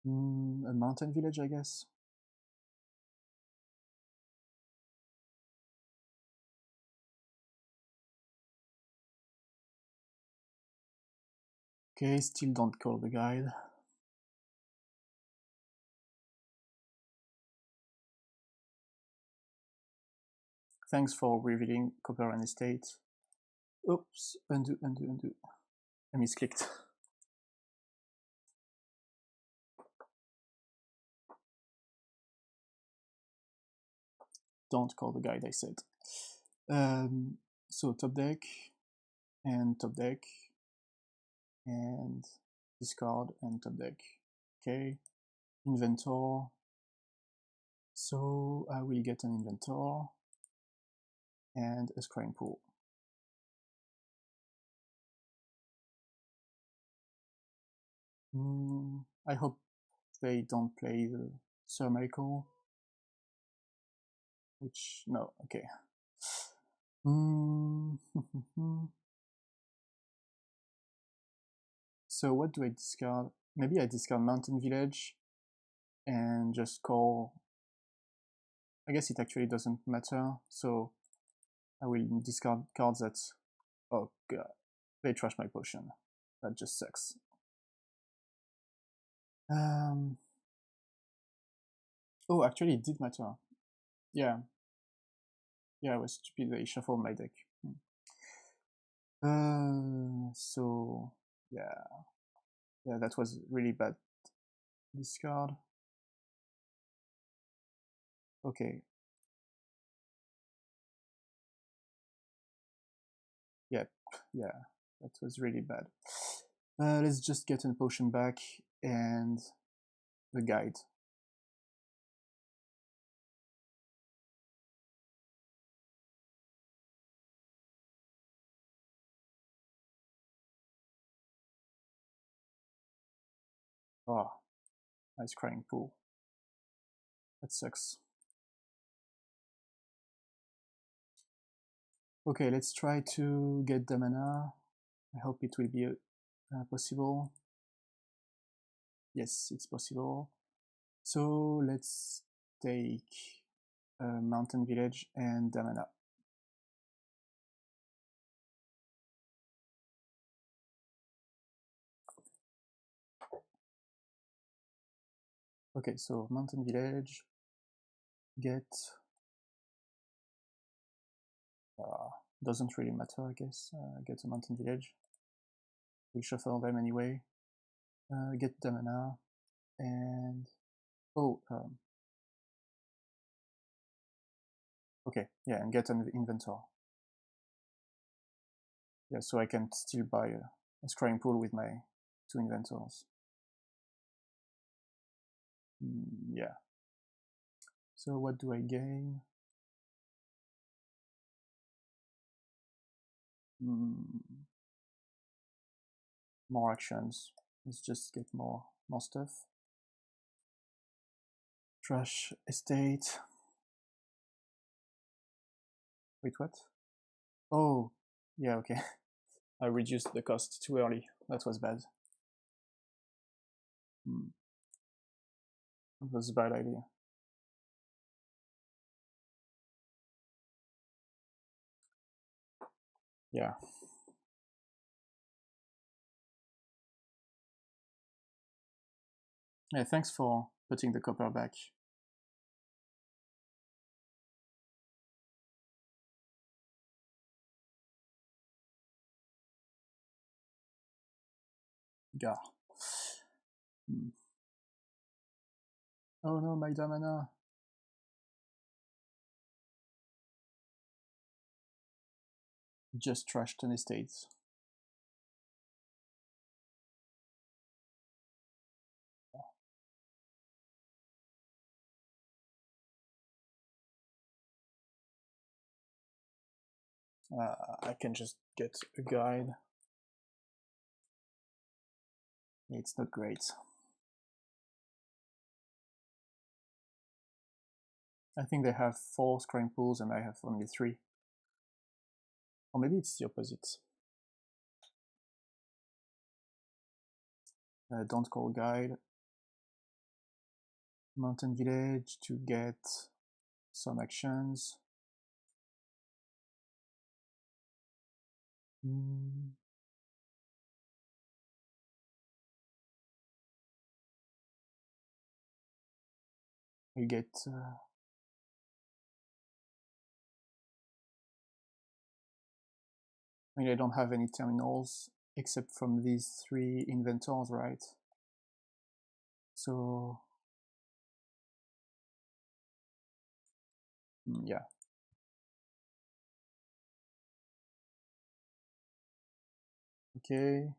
a mountain village, I guess. Okay, still don't call the guide. Thanks for revealing Copper and Estate. Oops, undo. I misclicked. Don't call the guide, I said. So top deck, and top deck, and discard, and top deck. Okay, Inventor. So I will get an Inventor, and a Scrying pool. I hope they don't play the Sir Michael. Which, no, okay. So what do I discard? Maybe I discard Mountain Village and just call... I guess it actually doesn't matter, so I will discard cards that... Oh god, they trash my potion. That just sucks. Oh, actually it did matter. Yeah. Yeah, I was stupid, I shuffled my deck. So, yeah. Yeah, that was really bad. Discard. Okay. Yep, yeah, that was really bad. Let's just get a potion back and the guide. Oh, nice Scrying pool. That sucks. Okay, let's try to get the mana. I hope it will be possible. Yes, it's possible. So let's take Mountain Village and Damana. Okay, so Mountain Village, get... doesn't really matter, I guess. Get a Mountain Village. We'll shuffle them anyway. Get the mana, and... Oh, okay, yeah, and get an Inventor. Yeah, so I can still buy a Scrying pool with my 2 Inventors. Yeah. So what do I gain? More actions. Let's just get more stuff. Trash estate. Wait, what? Oh, yeah, okay. I reduced the cost too early. That was bad. That was a bad idea. Yeah. Yeah, thanks for putting the copper back. Gah. Oh no, my Damana. Just trashed an estate. I can just get a guide. It's not great. I think they have 4 scrying pools and I have only 3. Or maybe it's the opposite. Don't call guide. Mountain village to get some actions. I get I mean, I don't have any terminals except from these 3 inventors, right? So yeah. Okay.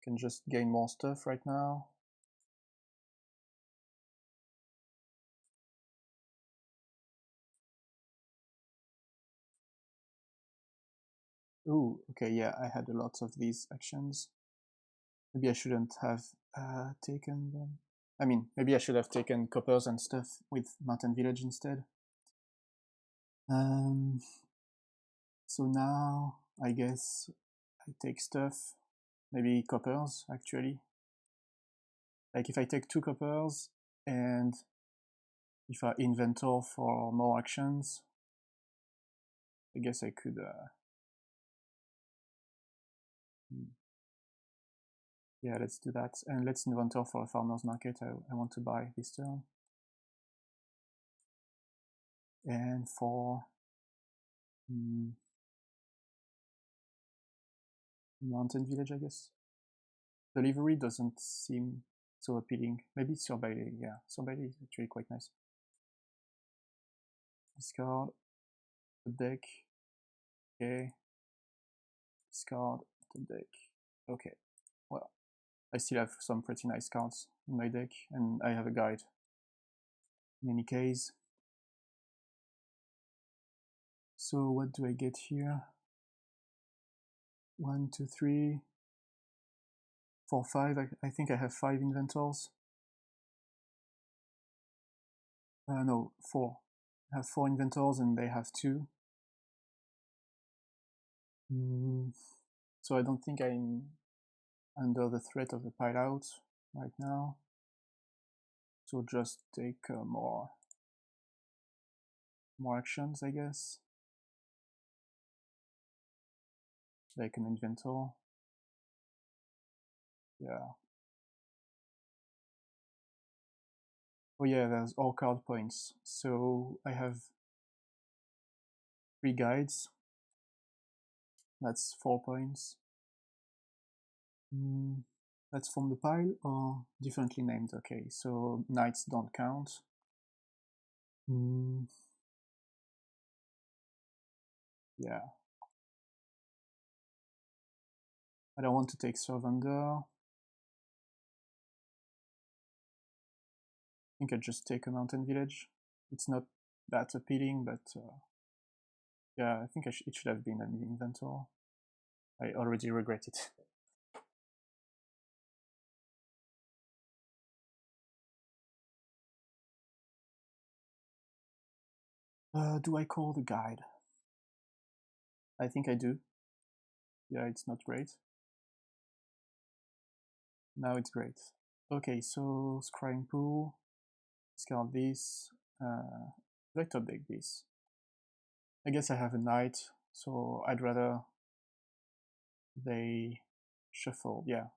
Can just gain more stuff right now. Ooh, okay, yeah, I had a lot of these actions. Maybe I shouldn't have taken them. I mean, maybe I should have taken coppers and stuff with Mountain Village instead. So now, I guess I take stuff. Maybe coppers, actually. Like if I take 2 coppers, and if I inventor for more actions, I guess I could... Yeah, let's do that. And let's inventor for a farmer's market. I want to buy this turn. And for Mountain Village, I guess. The livery doesn't seem so appealing. Maybe Surveiller, yeah. Surveiller is actually quite nice. Discard the deck. Okay. Discard the deck. Okay. Well, I still have some pretty nice cards in my deck, and I have a guide. In any case. So what do I get here? 1, 2, 3, 4, 5. I think I have 5 inventors. No, 4. I have 4 inventors and they have 2. So I don't think I'm under the threat of a pile out right now. So just take more actions, I guess. Like an inventor. Yeah. Oh yeah, there's all card points. So I have 3 guides. That's 4 points. That's from the pile or differently named? Okay, so knights don't count. Yeah. I don't want to take Salvager. I think I just take a mountain village. It's not that appealing, but yeah, I think it should have been an inventor. I already regret it. Do I call the guide? I think I do. Yeah, it's not great. Now it's great. Okay, so Scrying Pool. Discard this. I top deck this. I guess I have a knight, so I'd rather they shuffle. Yeah,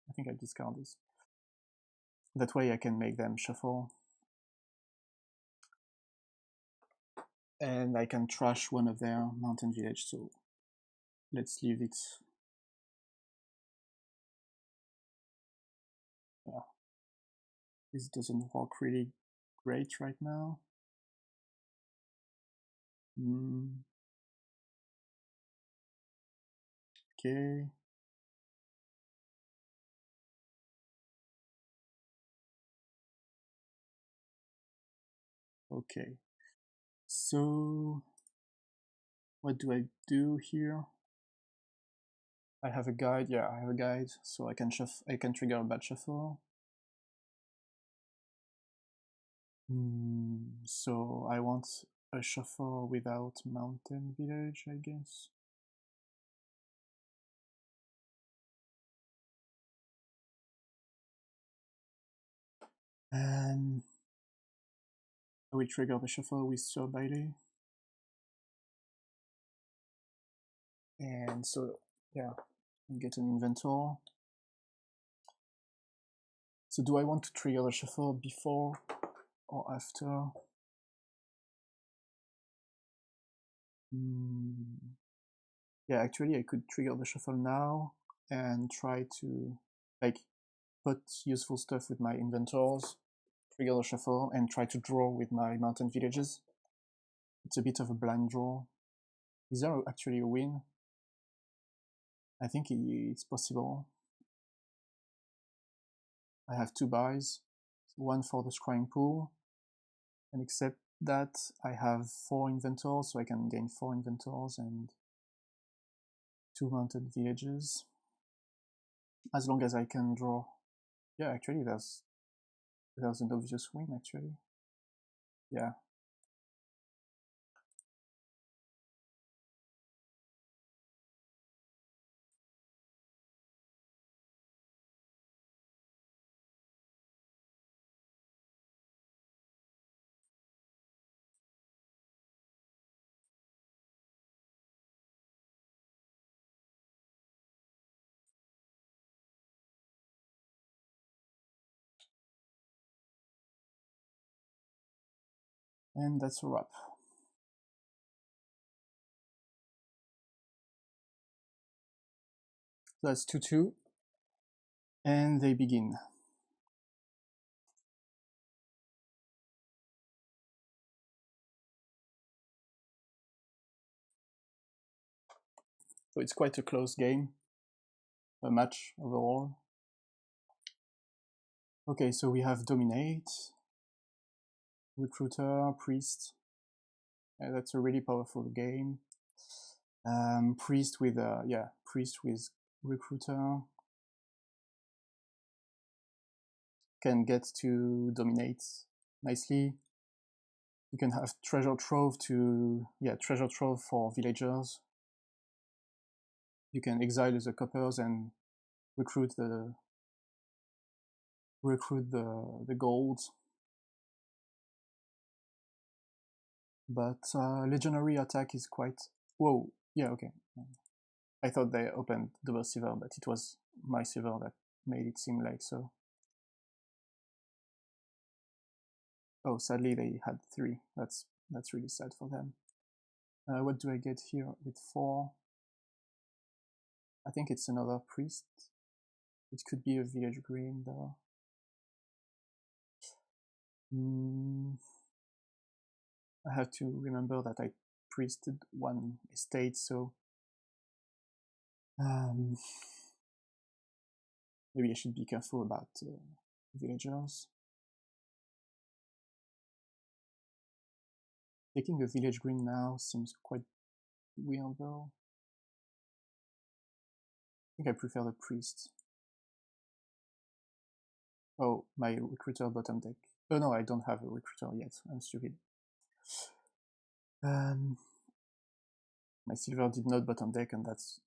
I think I discard this. That way I can make them shuffle. And I can trash one of their mountain village, so let's leave it. Yeah. This doesn't work really great right now. Okay. Okay. So What do I do here? I have a guide. Yeah, I have a guide, so I can trigger a bad shuffle. So I want a shuffle without mountain village, I guess. And we trigger the shuffle with Sir Bailey. And so, yeah, I get an Inventor. So do I want to trigger the shuffle before or after? Yeah, actually I could trigger the shuffle now and try to like put useful stuff with my inventors, trigger the shuffle, and try to draw with my mountain villages. It's a bit of a blind draw. Is there actually a win? I think it's possible. I have 2 buys, one for the scrying pool, and except that I have 4 inventors, so I can gain 4 inventors and 2 mountain villages. As long as I can draw. Yeah, actually there's an obvious win actually. Yeah. And that's a wrap. So that's 2-2. And they begin. So it's quite a close game, a match overall. Okay, so we have Dominate, Recruiter, Priest. Yeah, that's a really powerful game. Priest with Recruiter can get to dominate nicely. You can have Treasure Trove for villagers. You can exile the coppers and recruit the gold. But Legionary attack is quite... Whoa, yeah, okay. I thought they opened double silver, but it was my silver that made it seem like so. Oh, sadly they had 3. That's really sad for them. What do I get here with 4? I think it's another priest. It could be a village green though. I have to remember that I priested 1 estate, so maybe I should be careful about villagers. Taking a village green now seems quite weird though. I think I prefer the priest. Oh, my recruiter bottom deck. Oh no, I don't have a recruiter yet. I'm stupid. My silver did not bottom deck, and that's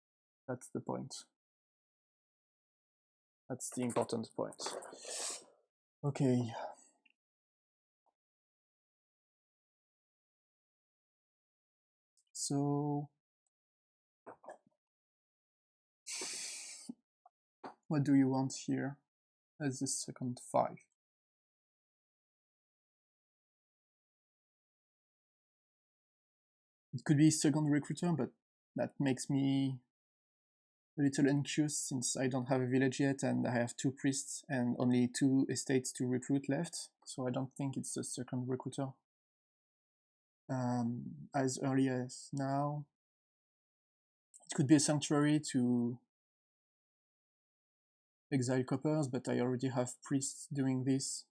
the point. That's the important point. Okay. So what do you want here as the second 5? It could be second recruiter, but that makes me a little anxious since I don't have a village yet and I have 2 priests and only 2 estates to recruit left, so I don't think it's the second recruiter. As early as now. It could be a sanctuary to exile coppers, but I already have priests doing this.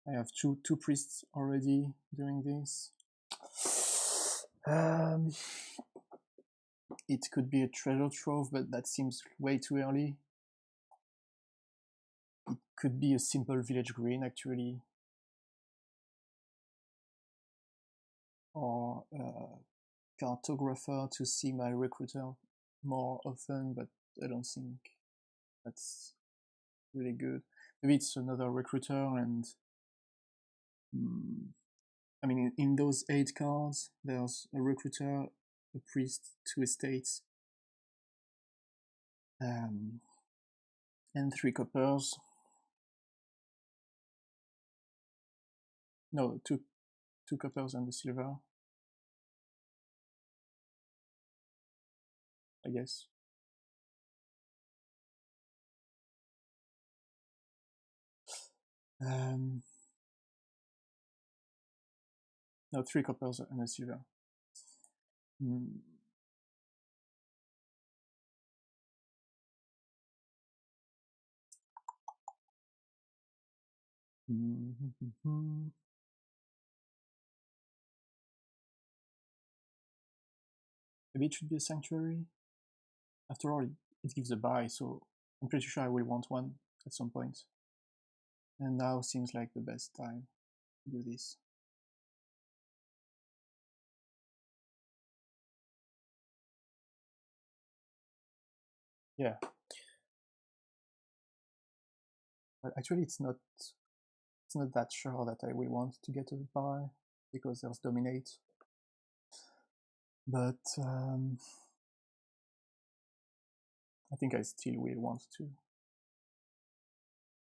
I have two priests already doing this. It could be a treasure trove, but that seems way too early. It could be a simple village green, actually. Or Cartographer to see my recruiter more often, but I don't think that's really good. Maybe it's another recruiter, and I mean, in those 8 cards, there's a recruiter, a priest, 2 estates, and 3 coppers. No, two coppers and a silver, I guess. No, 3 coppers and a silver. Maybe it should be a sanctuary. After all, it gives a buy, so I'm pretty sure I will want one at some point. And now seems like the best time to do this. Yeah. But actually, it's not that sure that I will want to get a buy because there's dominate. But I think I still will want to.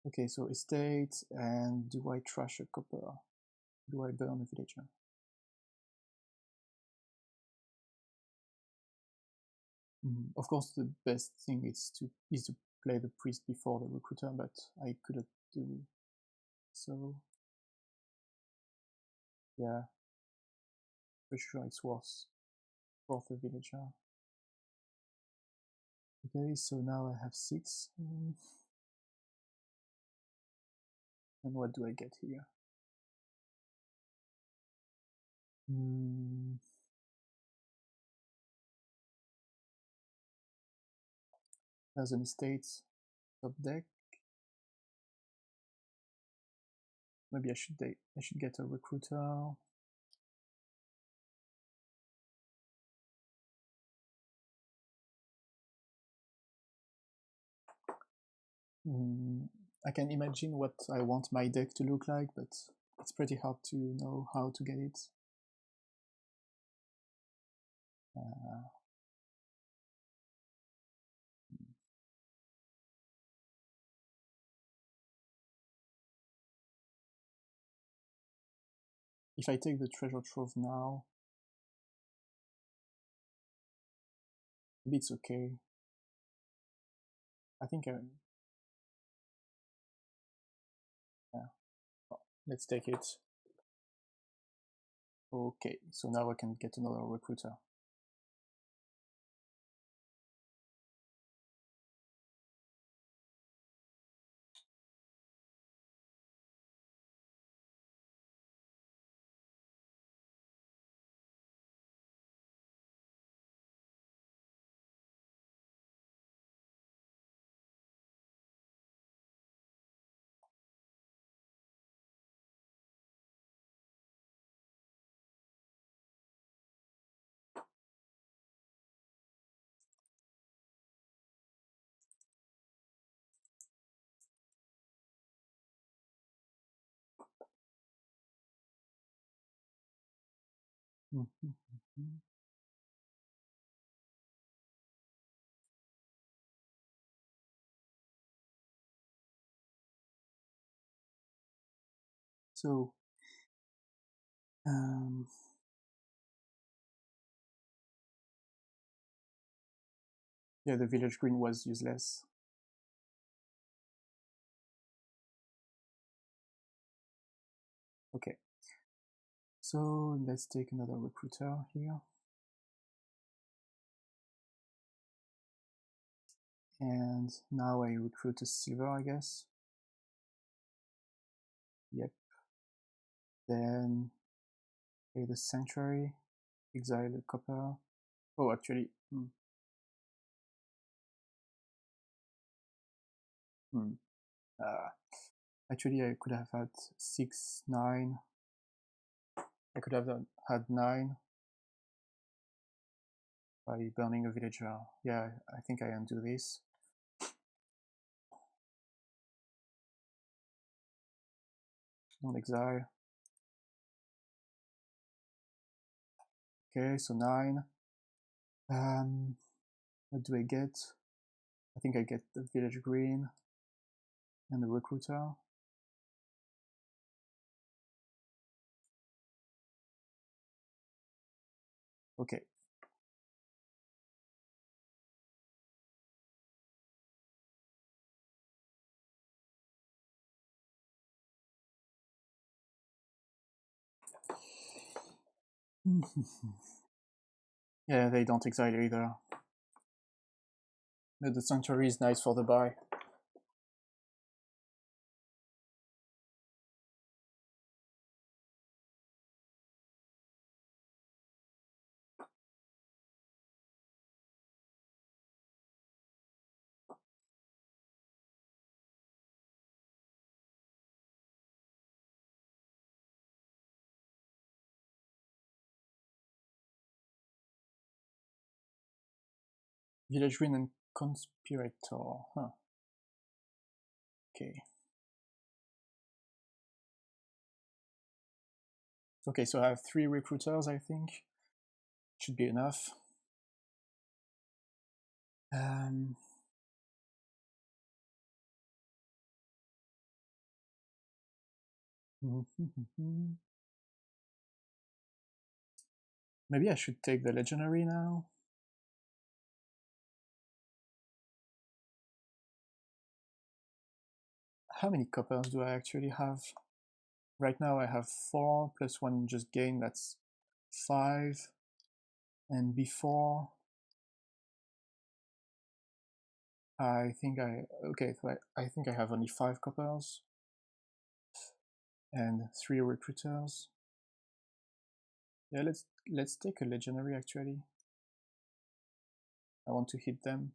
Okay, so estate, and do I trash a copper? Do I burn a villager? Of course, the best thing is to play the priest before the recruiter, but I couldn't do so. Yeah, for sure it's worth a villager. Okay, so now I have 6. And what do I get here? There's an estate top deck. Maybe I should get a recruiter. I can imagine what I want my deck to look like, but it's pretty hard to know how to get it. If I take the treasure trove now, maybe it's okay. I think yeah. Oh, let's take it. Okay, so now I can get another recruiter. So, yeah, the village green was useless. Okay, so let's take another recruiter here. And now I recruit a silver, I guess. Yep. Then play the sanctuary. exile a copper. Oh, actually, actually I could have had 6, 9. I could have had 9 by burning a villager. Yeah, I think I undo this. Non exile. Okay, so 9. What do I get? I think I get the village green and the recruiter. Okay. Yeah, they don't exile either. But the sanctuary is nice for the buy. Village green and Conspirator. Huh. Okay. Okay, so I have 3 recruiters, I think. Should be enough. Maybe I should take the Legionary now. How many coppers do I actually have? Right now I have 4 plus 1 just gain, that's 5. And before, I think so I think I have only 5 coppers and 3 recruiters. Yeah, let's take a Legionary actually. I want to hit them.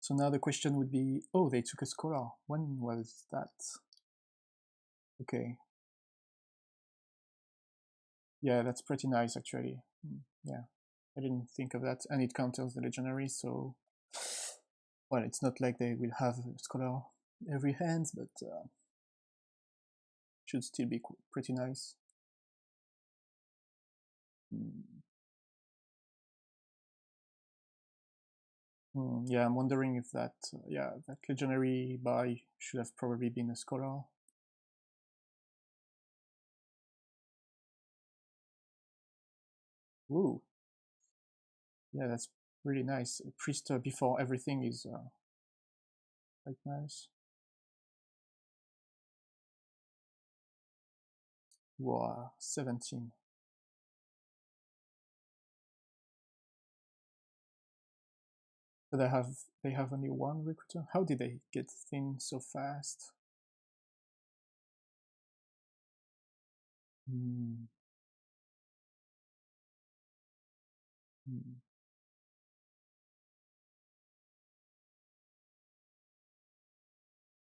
So now the question would be, oh, they took a scholar. When was that? Okay. Yeah, that's pretty nice actually. Yeah, I didn't think of that. And it counters the Legionary, so... Well, it's not like they will have a scholar every hand, but should still be pretty nice. Yeah, I'm wondering if that, that Legionary buy should have probably been a scholar. Ooh. Yeah, that's really nice. A priest before everything is quite nice. Wow, 17. But they have only 1 recruiter. How did they get thin so fast?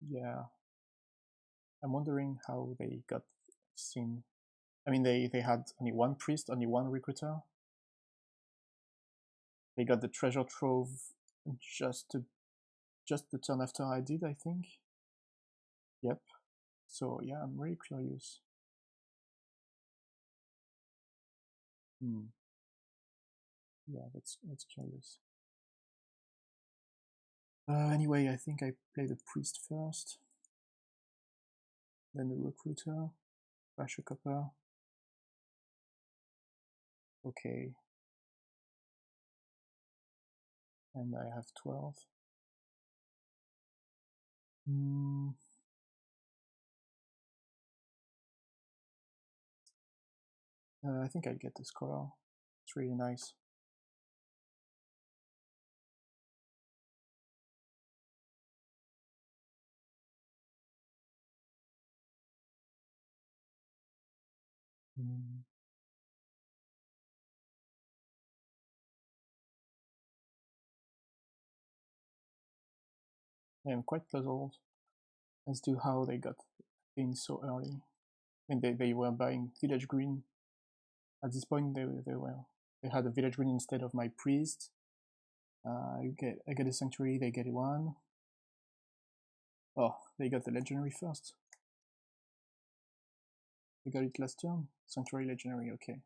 Yeah, I'm wondering how they got thin. I mean, they had only 1 priest, only 1 recruiter. They got the treasure trove just the turn after I did, I think. Yep. So yeah, I'm really curious. Yeah, that's curious. Anyway, I think I play the priest first, then the recruiter, bash a copper. Okay. And I have 12. I think I'll get the scholar. It's really nice. Mm. I'm quite puzzled as to how they got in so early. I mean, they were buying village green. At this point, they had a village green instead of my priest. I get a sanctuary. They get one. Oh, they got the Legionary first. They got it last turn. Sanctuary Legionary. Okay.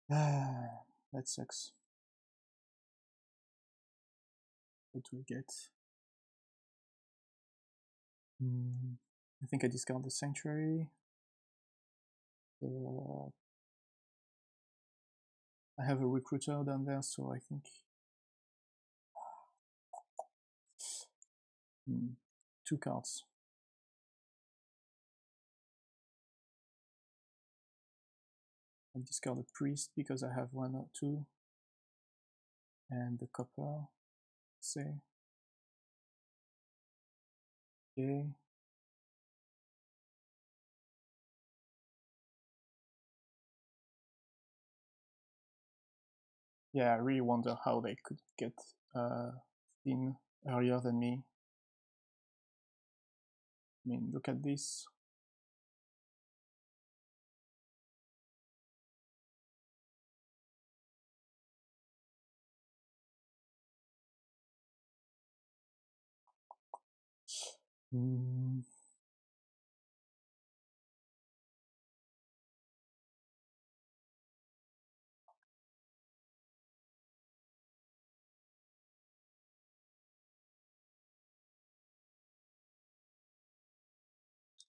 That sucks. What do we get? I think I discard the sanctuary. I have a recruiter down there, so I think 2 cards. I discard the priest because I have 1 or 2, and the copper. Say, okay. Yeah, I really wonder how they could get in earlier than me. I mean, look at this.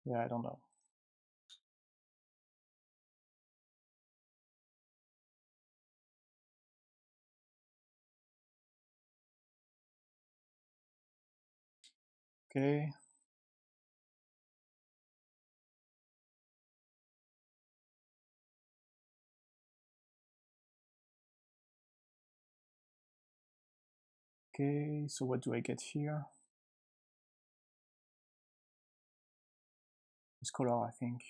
Yeah, I don't know. Okay. Okay, so what do I get here? Scholar, I think.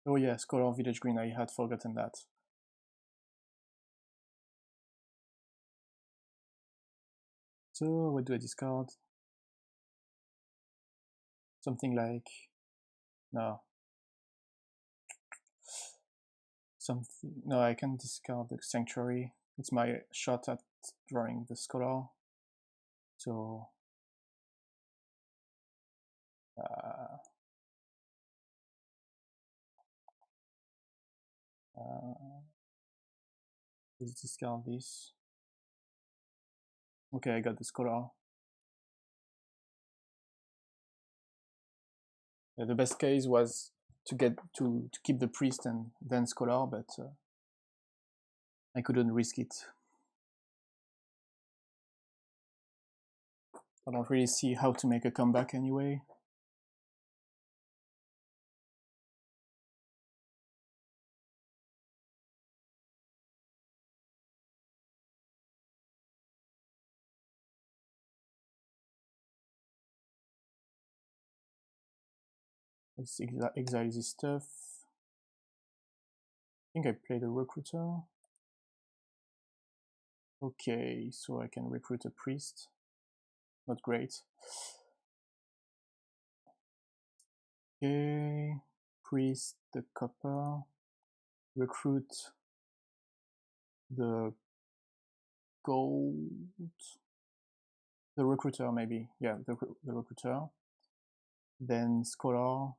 Oh yeah, Scholar Village Green, I had forgotten that. So what do I discard? Something like, no. Something, no, I can discard the Sanctuary. It's my shot at drawing the Scholar. So let's discard this. Okay, I got the Scholar. Yeah, the best case was to get to keep the priest and then Scholar, but I couldn't risk it. I don't really see how to make a comeback anyway. Let's exile this stuff. I think I played a recruiter. Okay, so I can recruit a priest. Not great. Okay, priest, the copper. Recruit the gold. The recruiter, maybe. Yeah, the recruiter. Then Scholar.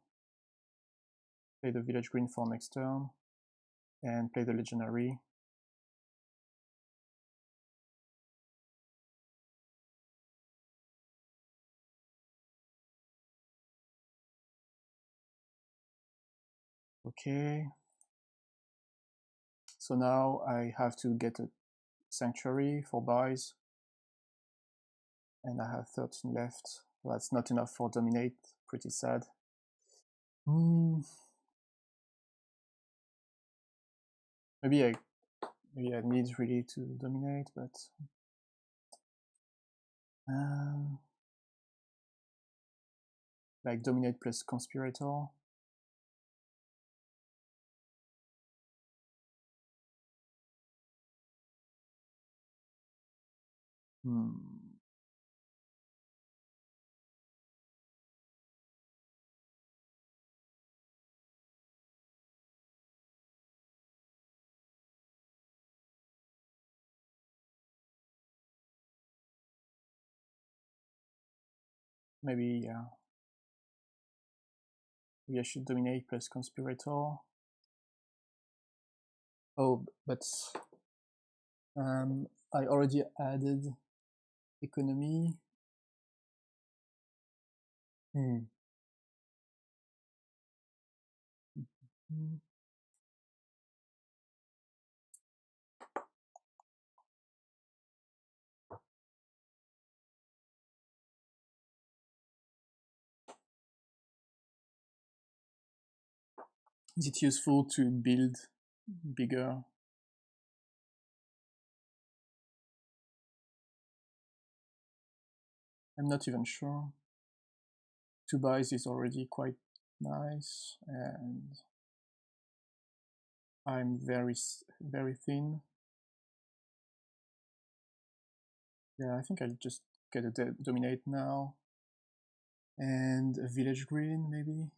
Play the village green for next turn. And play the Legionary. Okay. So now I have to get a Sanctuary for buys. And I have 13 left. That's not enough for Dominate. Pretty sad. Maybe I need really to Dominate, but like Dominate plus Conspirator. Maybe, yeah. Maybe I should Dominate plus Conspirator. Oh, but I already added Economy. Is it useful to build bigger? I'm not even sure. 2 buys is already quite nice, and I'm very thin. Yeah, I think I'll just get a Dominate now. And a Village Green, maybe?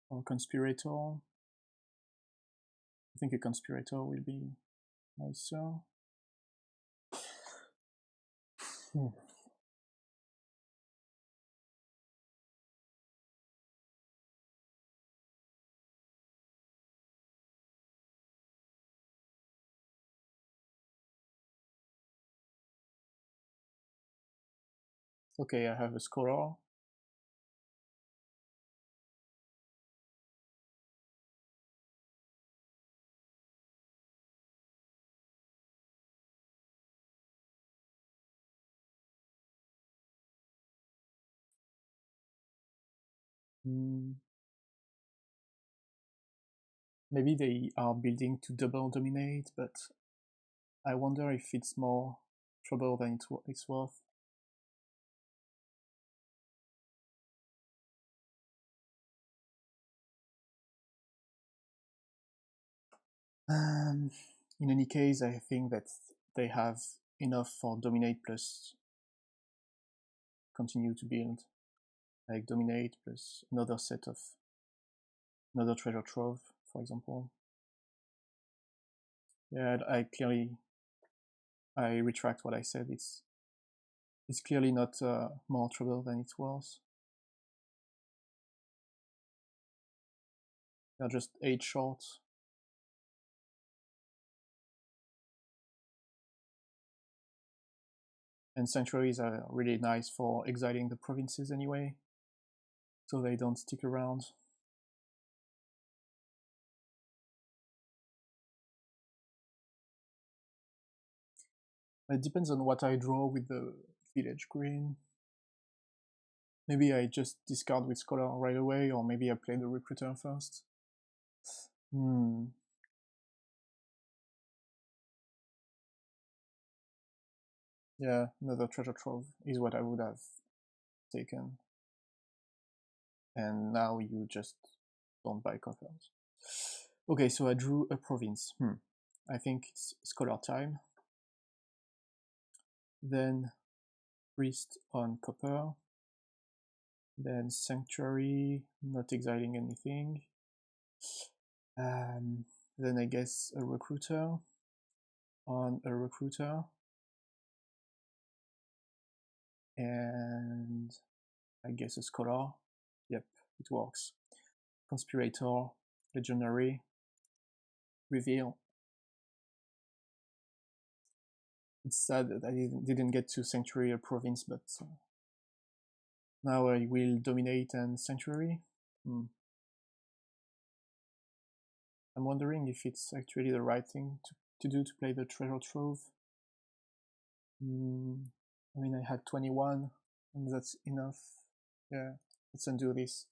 Or Conspirator. I think a Conspirator will be nicer. Okay, I have a Scholar. Maybe they are building to double Dominate, but I wonder if it's more trouble than it's worth. In any case, I think that they have enough for Dominate plus continue to build. Like Dominate plus another set of another treasure trove, for example. Yeah, I retract what I said. It's clearly not more trouble than it's worth. They're just 8 short. And sanctuaries are really nice for exiling the provinces anyway, so they don't stick around. It depends on what I draw with the village green. Maybe I just discard with Scholar right away, or maybe I play the Recruiter first. Yeah, another treasure trove is what I would have taken. And now you just don't buy coffers. Okay, so I drew a province. I think it's Scholar time. Then Priest on copper. Then Sanctuary, not exiling anything. Then I guess a Recruiter on a Recruiter. And I guess a Scholar. Yep, it works. Conspirator, Legionary, Reveal. It's sad that I didn't get to Sanctuary or Province, but now I will Dominate and Sanctuary. I'm wondering if it's actually the right thing to do to play the Treasure Trove. I mean, I had 21, and that's enough. Yeah, let's undo this.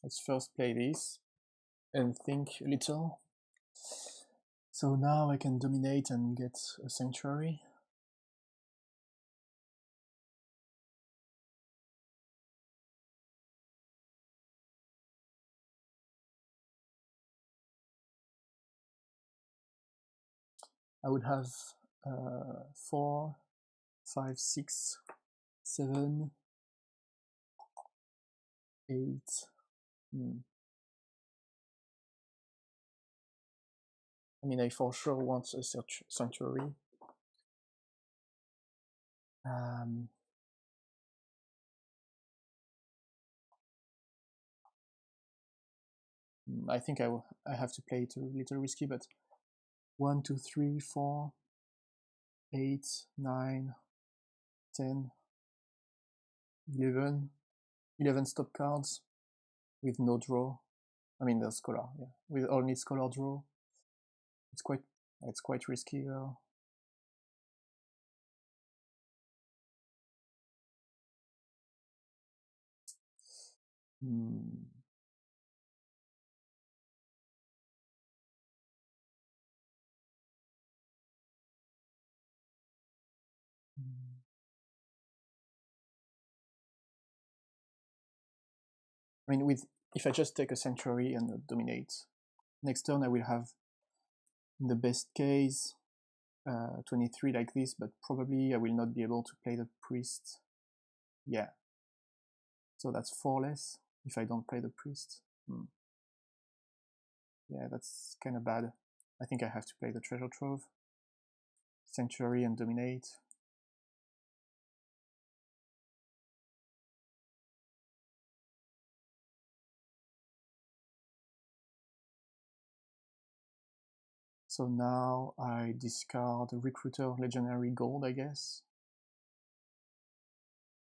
Let's first play this and think a little. So now I can Dominate and get a Sanctuary. I would have 4, 5, 6, 7, 8. I mean, I for sure want a Sanctuary. I think I have to play it a little risky, but 1, 2, 3, 4, 8, 9, 10, 11. 11 stop cards with no draw. I mean, there's Scholar, yeah. With only Scholar draw. It's quite risky. I mean, if I just take a Sanctuary and Dominate, next turn I will have, in the best case, 23 like this, but probably I will not be able to play the Priest. Yeah. So that's 4 less if I don't play the Priest. Yeah, that's kind of bad. I think I have to play the Treasure Trove, Sanctuary, and Dominate. So now I discard Recruiter, Legionary, Gold, I guess.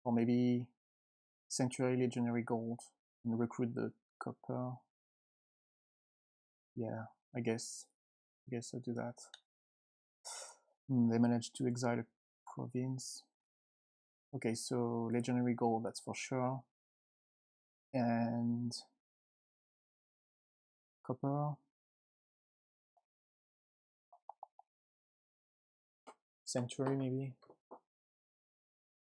Or maybe Sanctuary, Legionary, Gold, and recruit the Copper. Yeah, I guess I'll do that. They managed to exile a province. Okay, so Legionary Gold, that's for sure. And Copper. Sanctuary, maybe.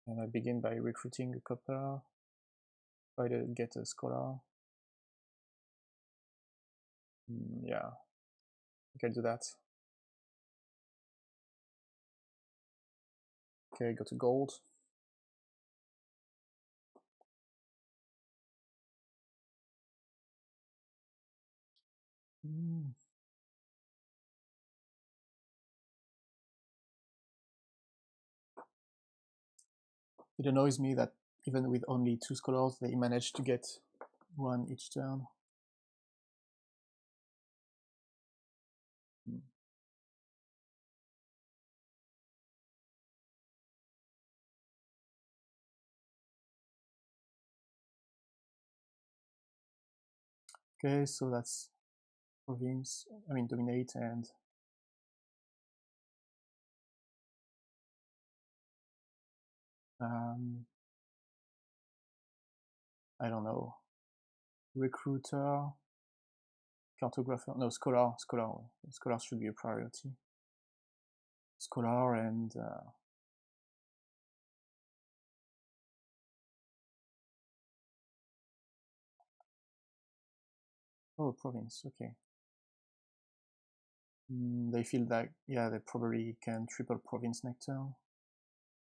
And I begin by recruiting a Copper. Try to get a Scholar. Yeah, I can do that. Okay, go to Gold. It annoys me that even with only 2 Scholars, they managed to get 1 each turn. Okay, so that's Province, I mean Dominate, and I don't know, Recruiter, Cartographer, no, Scholar should be a priority. Scholar and oh, Province, okay. They feel that, yeah, they probably can triple Province next turn.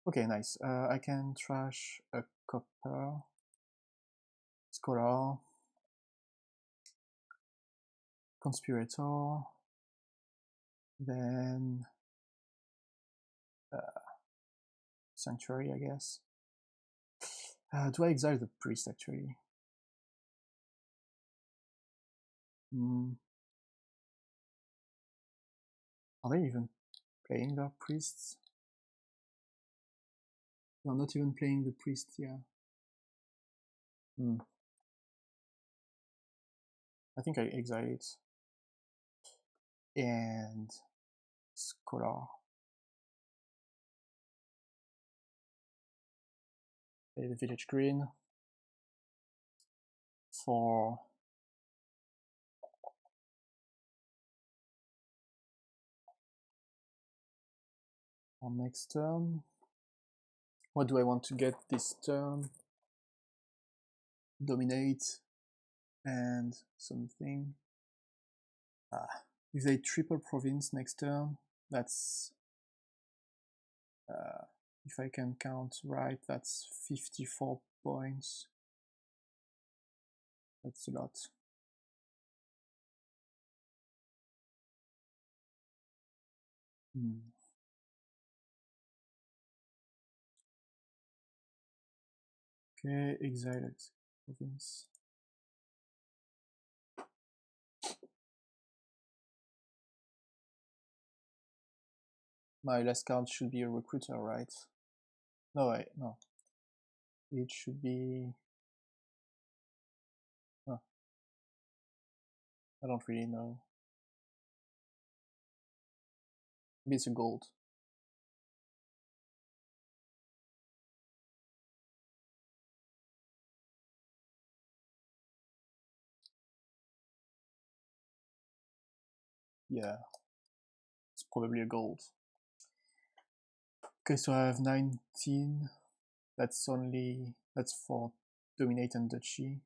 Okay, nice. I can trash a Copper, Scholar, Conspirator, then Sanctuary, I guess. Do I exile the Priest, actually? Are they even playing their priests? They're not even playing the priest, yeah. I think I exile it. And Scholar. Play the village green for next turn. What do I want to get this turn? Dominate and something. If they triple province next turn, that's if I can count right, that's 54 points. That's a lot. Okay, exiled province. My last card should be a recruiter, right? No, no. It should be... Oh. I don't really know. Maybe it's a gold. Yeah. It's probably a gold. Okay, so I have 19. That's for Dominate and Duchy.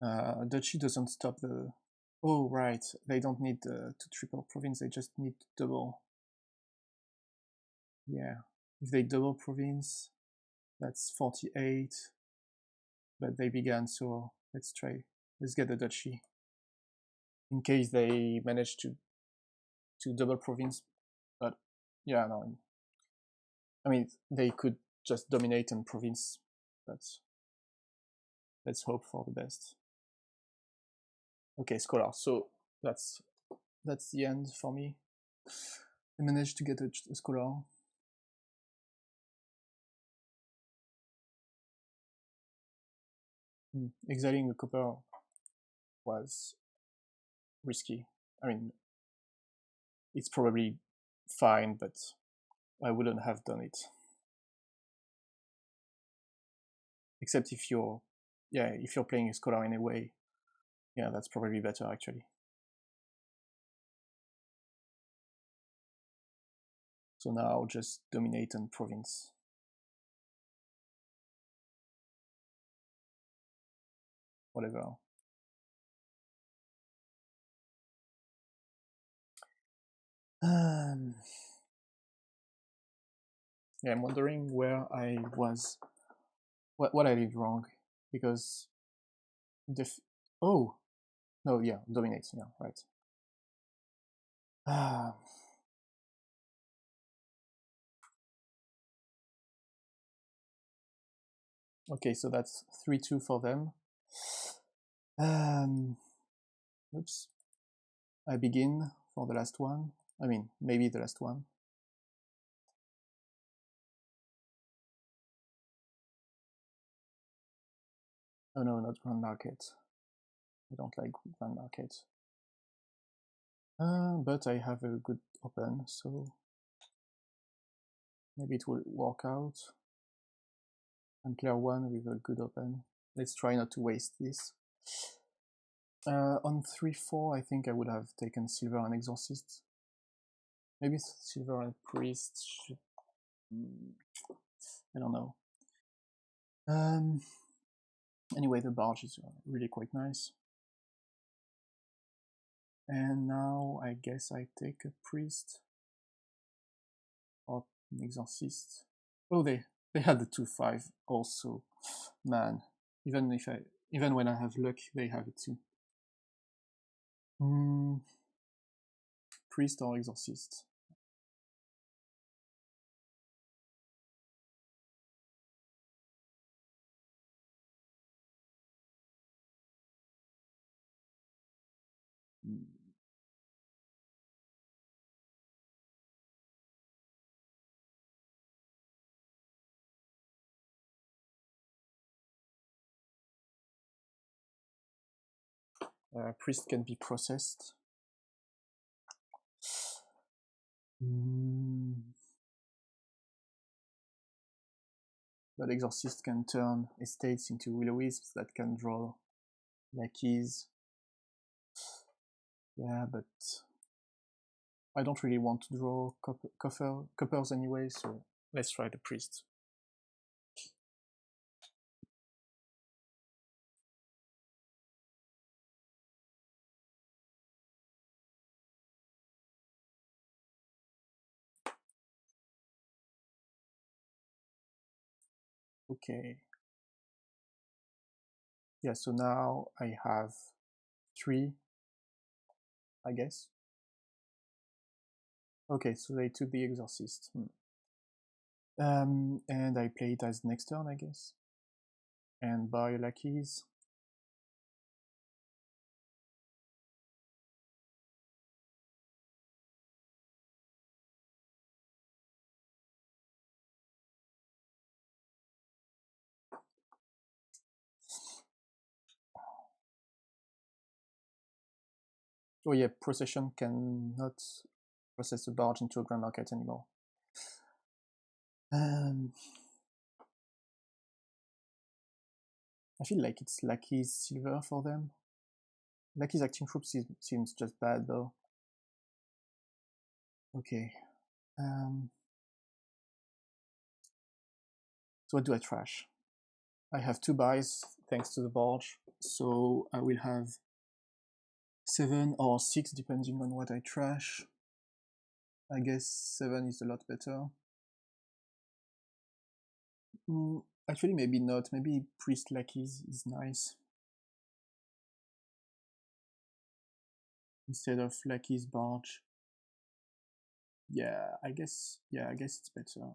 Duchy doesn't stop the... Oh, right. They don't need to triple province, they just need to double. Yeah. If they double province, that's 48. But they began, so let's try. Let's get the Duchy. In case they manage to double province. But yeah, no. I mean, they could just dominate and province, but let's hope for the best. Okay, Scholar. So that's the end for me. I managed to get a Scholar. Exiling a copper was risky. I mean, it's probably fine, but I wouldn't have done it. Except if you're playing a Scholar anyway, yeah, that's probably better actually. So now just dominate and province. Whatever. Yeah, I'm wondering where I was, what I did wrong, because oh, no, yeah, dominate, yeah, right. Okay, so that's 3-2 for them. Oops. I begin for the last one. I mean, maybe the last one. Oh no, not Grand Market. I don't like Grand Market. But I have a good open, so maybe it will work out. And player one with a good open. Let's try not to waste this. On 3-4, I think I would have taken Silver and Exorcist. Maybe Silver and Priest should... I don't know. Anyway, the barge is really quite nice. And now I guess I take a Priest or an Exorcist. Oh, they had the 2-5 also. Man, even when I have luck, they have it too. Priest or Exorcist? Priest can be processed. But Exorcist can turn estates into will-o-wisps that can draw lackeys. Yeah, but I don't really want to draw coppers anyway, so let's try the priest. Okay. Yeah, so now I have 3, I guess. Okay, so they took the Exorcist. And I play it as next turn, I guess. And buy lackeys. Oh yeah, Procession cannot process a barge into a Grand Market anymore. I feel like it's Lackey's silver for them. Lackey's acting troop seems just bad though. Okay. So what do I trash? I have 2 buys thanks to the barge, so I will have 7 or 6 depending on what I trash. I guess 7 is a lot better. Actually, maybe not. Maybe Priest Lackeys is nice. Instead of Lackey's barge. Yeah, I guess it's better.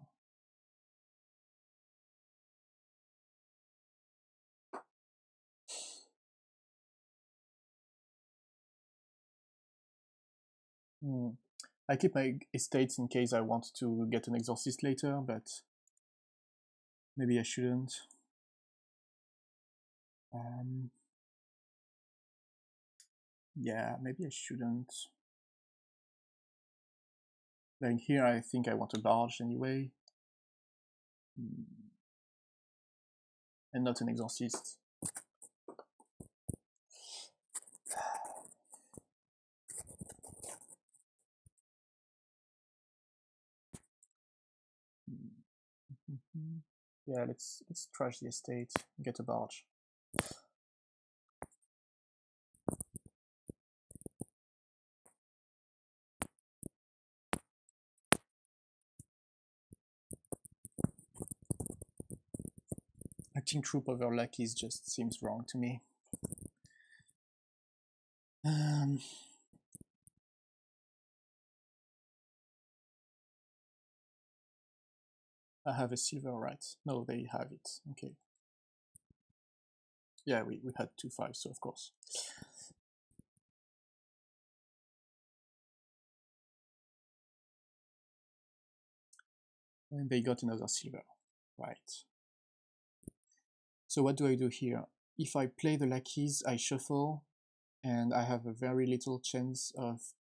I keep my estates in case I want to get an Exorcist later, but maybe I shouldn't. Yeah, maybe I shouldn't. Like here, I think I want a barge anyway. And not an Exorcist. Yeah, let's trash the estate, get a barge. Acting troop over lackeys just seems wrong to me. I have a silver, right? No, they have it. Okay. Yeah, we had 2 5s, so of course. And they got another silver, right? So what do I do here? If I play the lackeys, I shuffle, and I have a very little chance of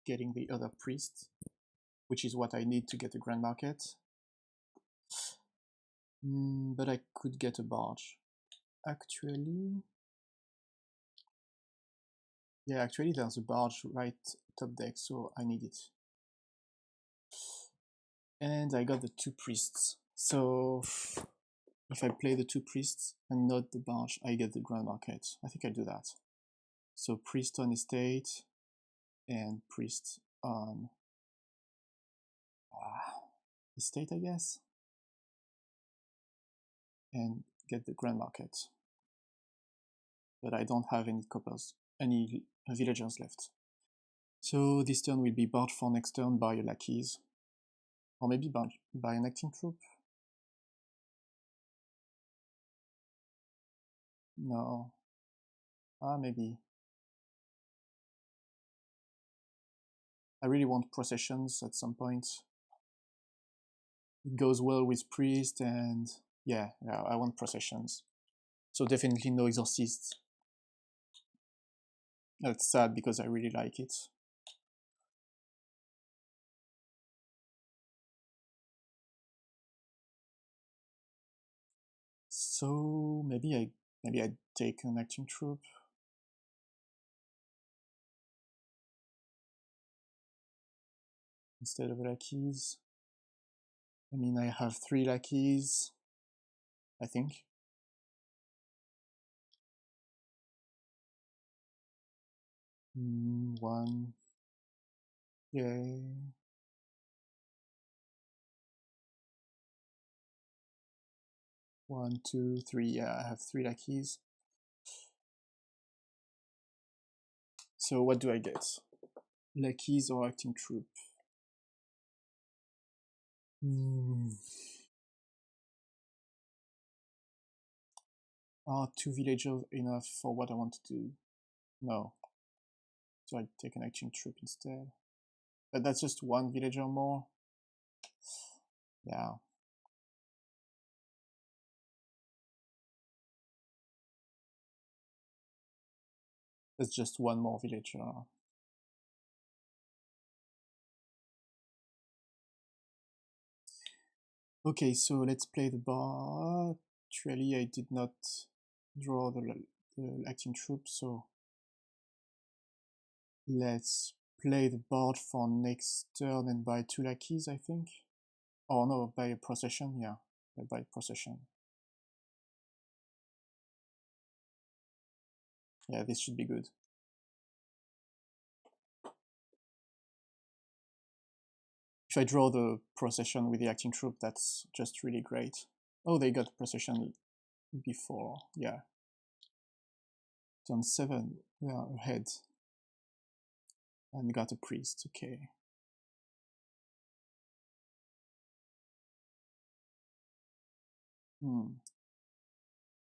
getting the other priest, which is what I need to get a Grand Market. But I could get a barge. Actually, yeah, actually there's a barge right top deck, so I need it. And I got the 2 priests. So if I play the 2 priests and not the barge, I get the Grand Market. I think I'll do that. So priest on estate and priest on estate, I guess, and get the Grand Market. But I don't have any coppers, any villagers left. So this turn will be barge for next turn by a lackeys. Or maybe by an acting troop? No. Maybe. I really want processions at some point. It goes well with priest, and yeah, I want processions. So definitely no exorcist. That's sad because I really like it. So maybe I take an acting troop. Instead of lackeys. I mean, I have 3 lackeys, I think. One. Yay. One, two, three. Yeah, I have 3 lackeys. So what do I get? Lackeys or acting troop? Are 2 villagers enough for what I want to do? No. So I take an acting troop instead. But that's just 1 villager more. Yeah. That's just 1 more villager. Okay, so let's play the bar. Actually, I did not draw the acting troop, so let's play the board for next turn and buy 2 lackeys, I think. Oh no, buy a procession, yeah, I buy procession. Yeah, this should be good. If I draw the procession with the acting troop, that's just really great. Oh, they got procession before, yeah. Turn 7, yeah, ahead. And got a priest, okay.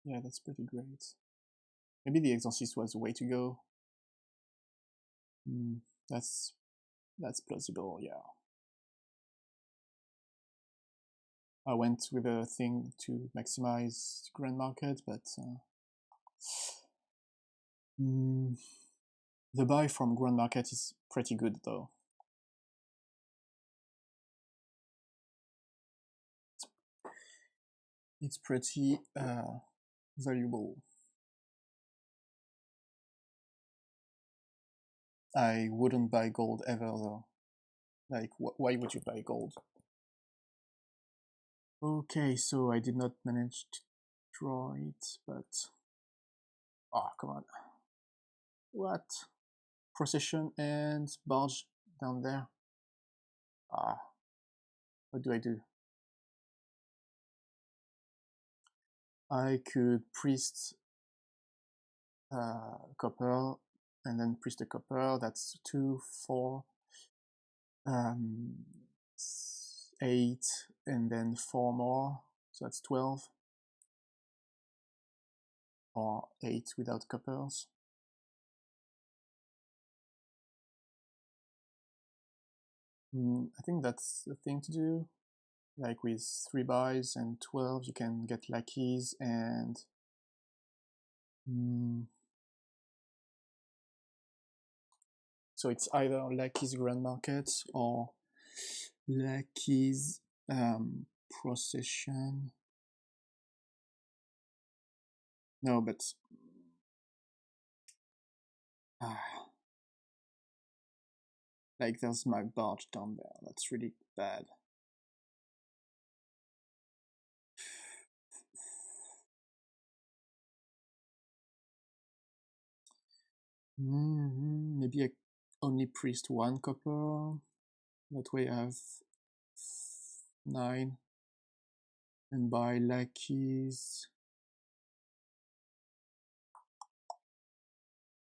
Yeah, that's pretty great. Maybe the exorcist was the way to go. That's plausible, yeah. I went with a thing to maximize Grand Market, but the buy from Grand Market is pretty good though. It's pretty valuable. I wouldn't buy gold ever though. Like, why would you buy gold? Okay, so I did not manage to draw it, but... Oh, come on. What? Procession and barge down there. Ah, what do? I could priest copper and then priest a copper. That's 2, 4, 8, and then 4 more. So that's 12. Or 8 without coppers. I think that's the thing to do. Like with 3 buys and 12, you can get lackeys and so it's either lackeys Grand Market or lackeys Procession. No, but like there's my barge down there. That's really bad. Maybe I only priest 1 copper. That way I have 9. And buy lackeys.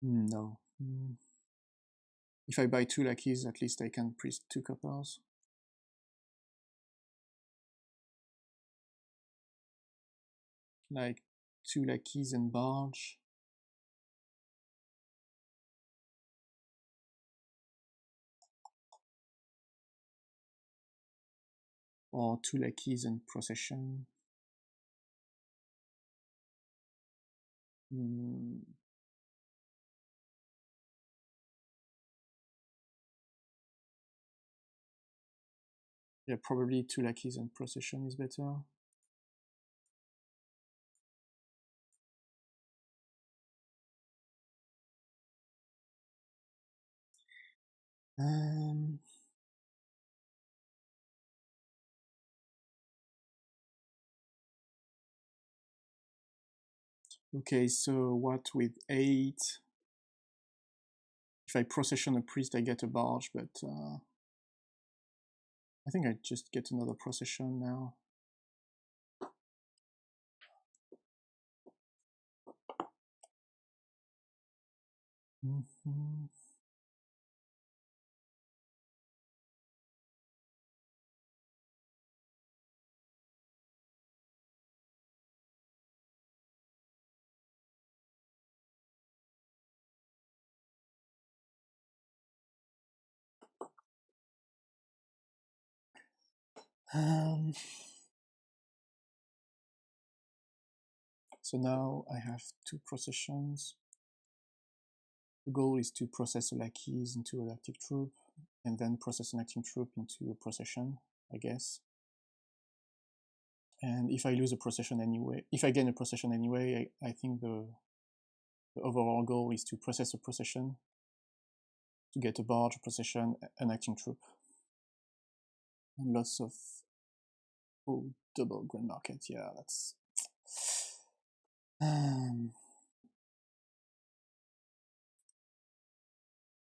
No. If I buy 2 lackeys, at least I can priest 2 coppers. Like 2 lackeys and barge. or 2 lackeys and procession. Yeah, probably 2 lackeys and procession is better. Okay, so what with 8? If I procession a priest, I get a barge, but I think I just get another procession now. So now I have 2 processions. The goal is to process a lackeys into an active troop, and then process an active troop into a procession, I guess. And if I lose a procession anyway, if I gain a procession anyway, I think the overall goal is to process a procession to get a barge, a procession, an acting troop. And lots of double grand market, yeah, that's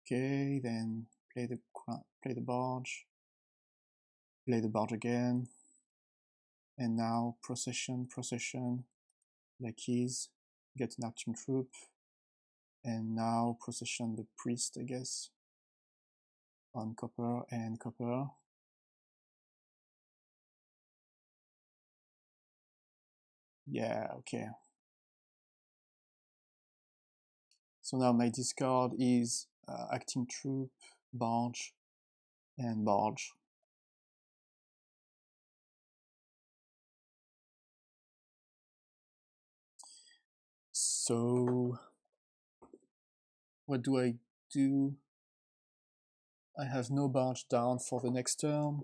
okay, then play the barge, play the barge again, and now procession, lackeys, get an acting troop, and now procession the priest, I guess, on copper and copper. Yeah, okay. So now my discard is acting troop, barge, and barge. So what do I do? I have no barge down for the next turn.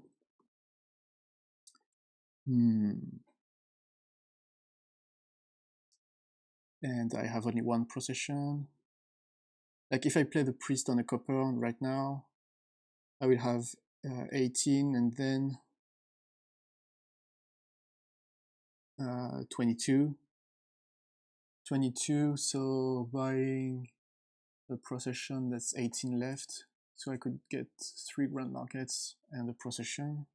And I have only 1 procession. Like if I play the priest on a copper right now, I will have 18 and then 22. 22, so buying the procession, that's 18 left. So I could get 3 grand markets and the procession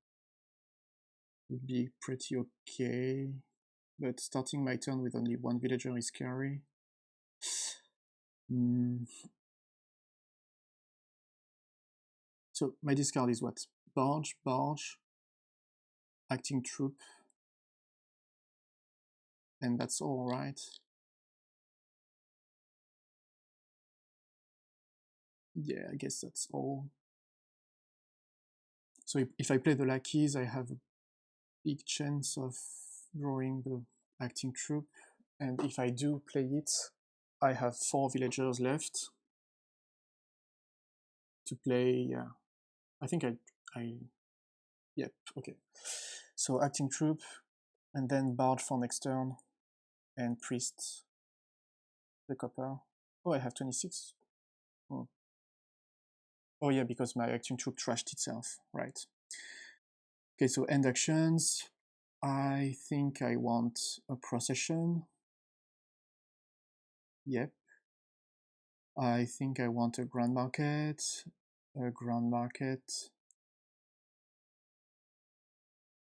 would be pretty okay. But starting my turn with only 1 villager is scary. So my discard is what? Barge, acting troop, and that's all, right? Yeah, I guess that's all. So if I play the lackeys, I have a big chance of drawing the acting troop, and if I do play it, I have 4 villagers left to play. Yeah, I think yep, okay. So acting troop, and then barge for next turn, and priest the copper. Oh, I have 26. Oh yeah, because my acting troop trashed itself, right? Okay, so end actions. I think I want a procession. Yep. I think I want a grand market.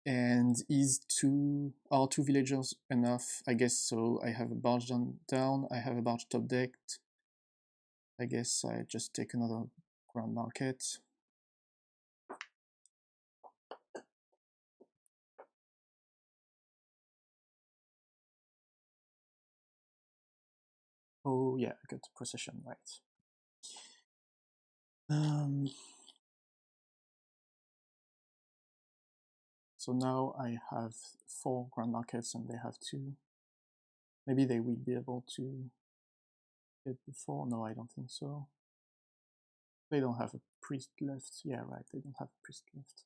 And is 2 villagers enough? I guess so. I have a barge down, I have a barge top decked. I guess I just take another grand market. Oh yeah, I got the procession, right. So now I have 4 Grand Markets and they have 2. Maybe they will be able to get the 4. No, I don't think so. They don't have a priest left. Yeah, right, they don't have a priest left.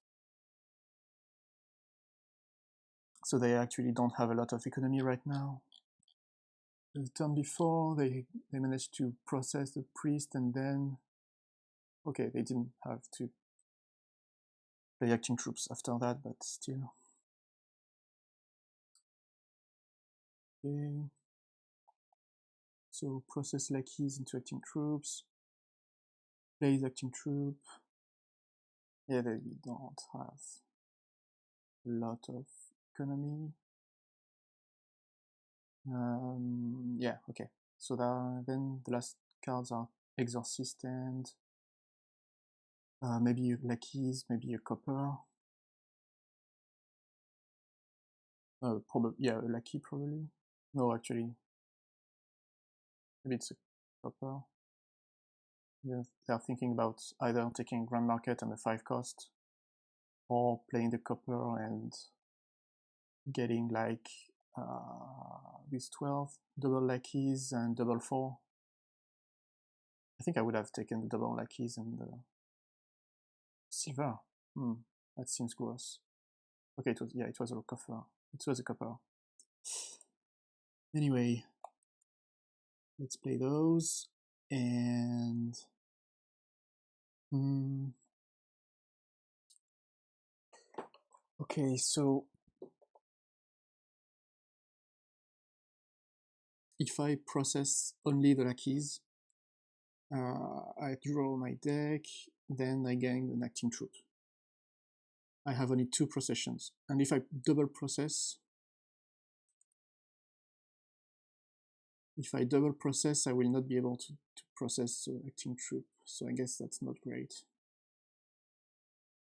So they actually don't have a lot of economy right now. The turn before, they managed to process the priest and then... Okay, they didn't have to play acting troops after that, but still. Okay. So process lackeys into acting troops. Plays acting troop. Yeah, they don't have a lot of economy. Yeah, okay. So then the last cards are Exorcist and maybe lackeys, maybe a copper. Probably, yeah, a lackey probably. No, actually, maybe it's a copper. Yeah, they're thinking about either taking Grand Market and a 5 cost, or playing the copper and getting like these 12 double lackeys and double 4. I think I would have taken the double lackeys and the silver. That seems gross. Okay, it was a copper. It was a copper. Anyway, let's play those and okay, so if I process only the lackeys, I draw my deck, then I gain an acting troop. I have only 2 processions, and if I double process, I will not be able to process the acting troop, so I guess that's not great.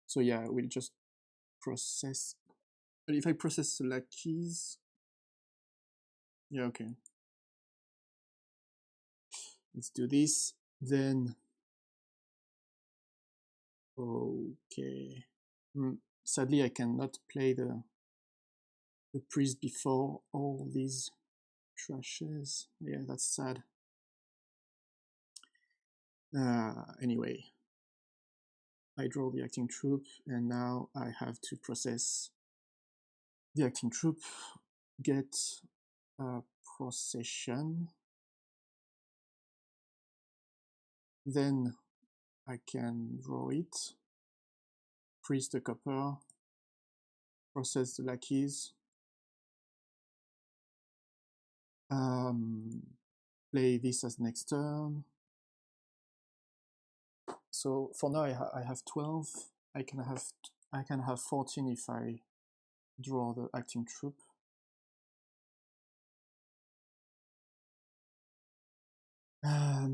So yeah, I will just process. But if I process the lackeys, yeah, okay. Let's do this. Then, okay. Sadly, I cannot play the priest before all these trashes. Yeah, that's sad. Anyway, I draw the acting troop, and now I have to process the acting troop, get a procession, then I can draw it, priest the copper, process the lackeys, play this as next turn. So for now I have 12. I can have 14 if I draw the acting troop.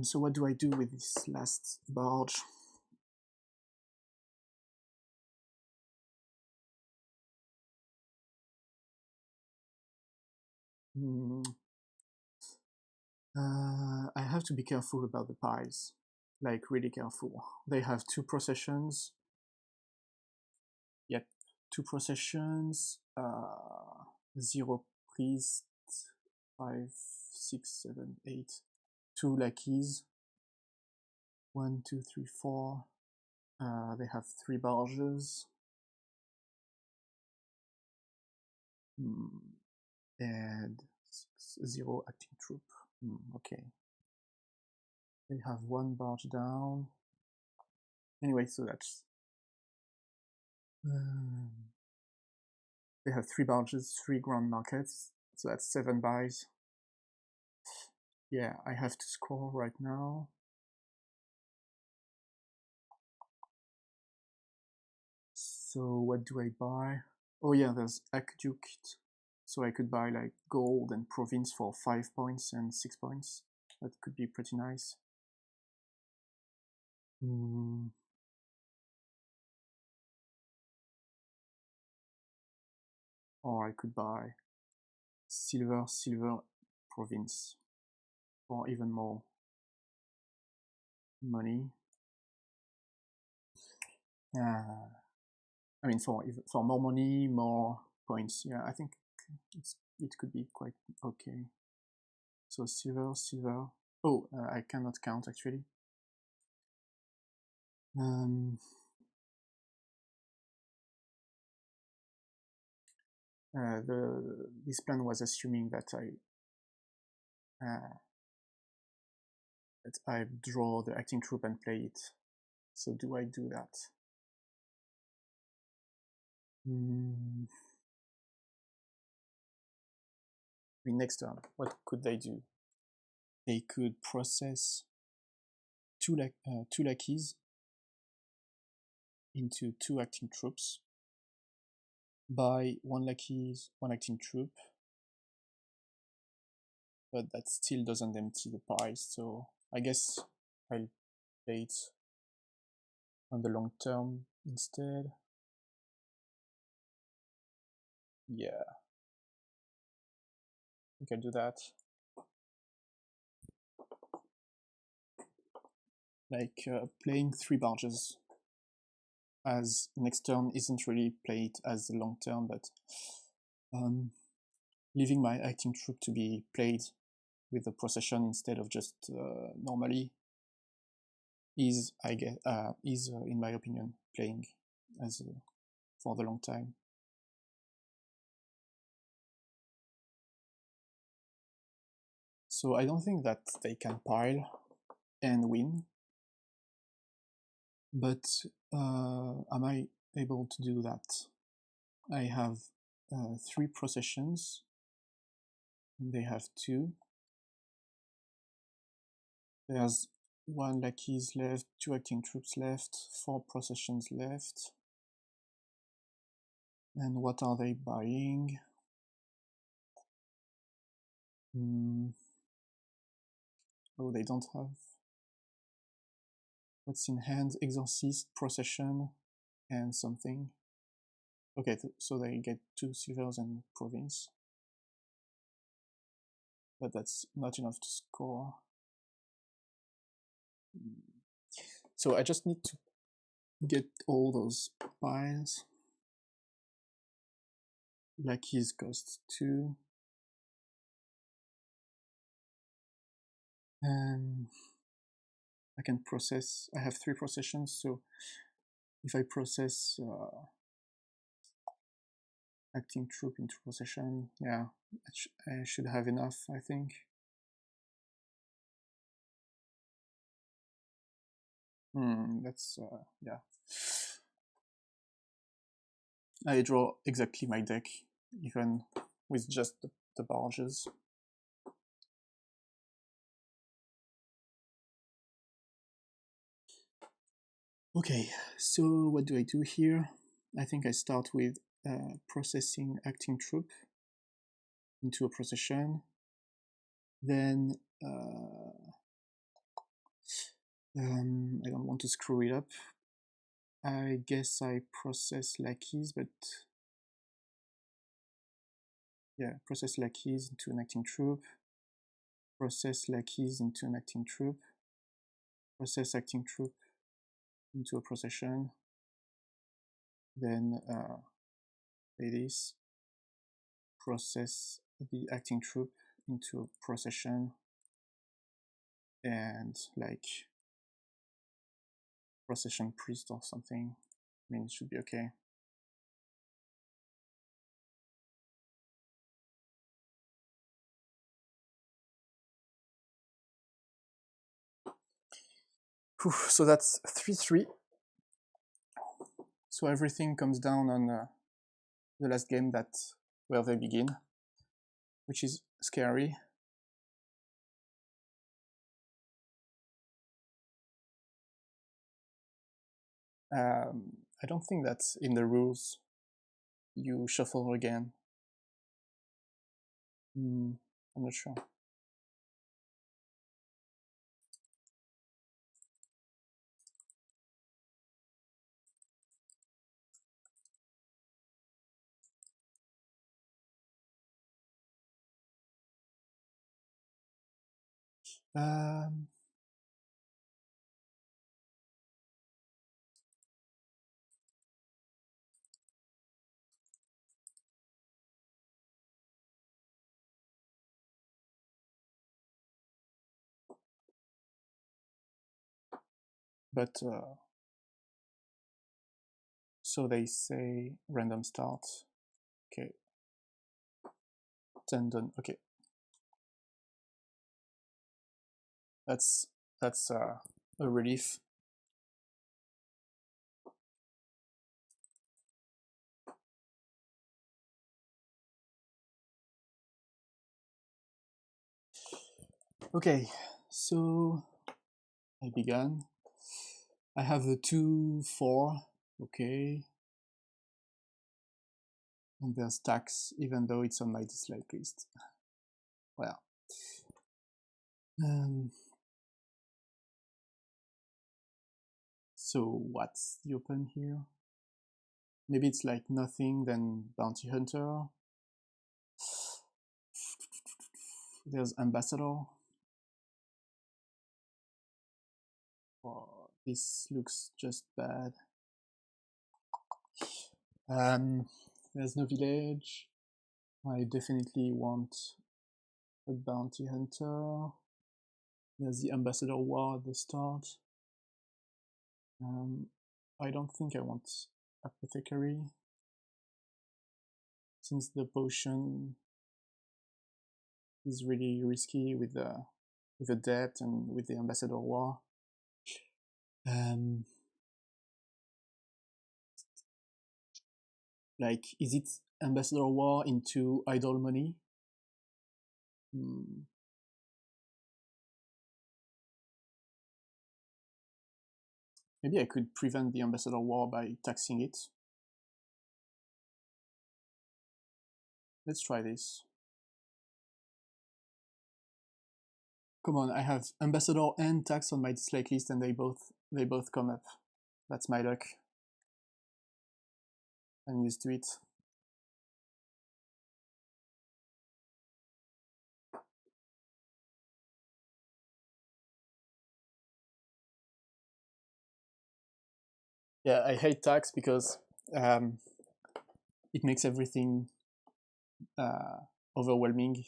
So what do I do with this last barge? I have to be careful about the pies, like really careful. They have 2 processions. Yep, 2 processions, 0 priest, 5, 6, 7, 8, 2 lackeys, 1, 2, 3, 4. They have 3 barges. And 0 acting troop. Okay. They have 1 barge down. Anyway, so that's... they have 3 barges, 3 Grand Markets, so that's 7 buys. Yeah, I have to score right now. So what do I buy? Oh yeah, there's Aqueduct. So I could buy like gold and province for 5 points and 6 points. That could be pretty nice. Or I could buy silver province for even more money. I mean, for more money, more points. Yeah, I think it could be quite okay. So silver. Oh, I cannot count actually. This plan was assuming that I draw the acting troop and play it. So do I do that? I mean, next turn, what could they do? They could process two lackeys into 2 acting troops, buy 1 lackey, 1 acting troop, but that still doesn't empty the pile, so I guess I'll play it on the long term instead. Yeah, I think I'll do that. Like playing 3 barges as next turn isn't really played as the long term, but leaving my acting troop to be played with the procession instead of just normally is, I guess, in my opinion, playing as for the long time. So I don't think that they can pile and win, but am I able to do that? I have 3 processions, and they have 2. There's 1 lackeys left, 2 acting troops left, 4 processions left. And what are they buying? Oh, they don't have. What's in hand? Exorcist, procession, and something. Okay, so they get 2 silvers and province. But that's not enough to score. So I just need to get all those piles. Lackeys cost 2. And I can process. I have 3 processions, so if I process acting troop into procession, yeah, I should have enough, I think. That's yeah. I draw exactly my deck, even with just the barges. Okay, so what do I do here? I think I start with processing acting troop into a procession. Then I don't want to screw it up. I guess I process lackeys, but yeah, process lackeys into an acting troop. Process lackeys into an acting troop. Process acting troop into a procession. Then play this. Process the acting troop into a procession. And like procession priest or something. I mean, it should be okay. Whew, so that's 3-3. So everything comes down on the last game where they begin, which is scary. I don't think that's in the rules. You shuffle again. I'm not sure. But so they say random start. Okay. 10 done. Okay. That's a relief. Okay, so I began. I have a 2-4. Okay. And there's tax, even though it's on my dislike list. Well. So what's the open here? Maybe it's like nothing, then Bounty Hunter. There's Ambassador. Oh, this looks just bad. There's no village. I definitely want a Bounty Hunter. There's the Ambassador War at the start. I don't think I want Apothecary, since the potion is really risky with the debt and with the Ambassador War. Like, is it Ambassador War into idle money? Maybe I could prevent the Ambassador War by taxing it. Let's try this. Come on, I have Ambassador and tax on my dislike list, and they both come up. That's my luck. I'm used to it. Yeah, I hate tax because it makes everything overwhelming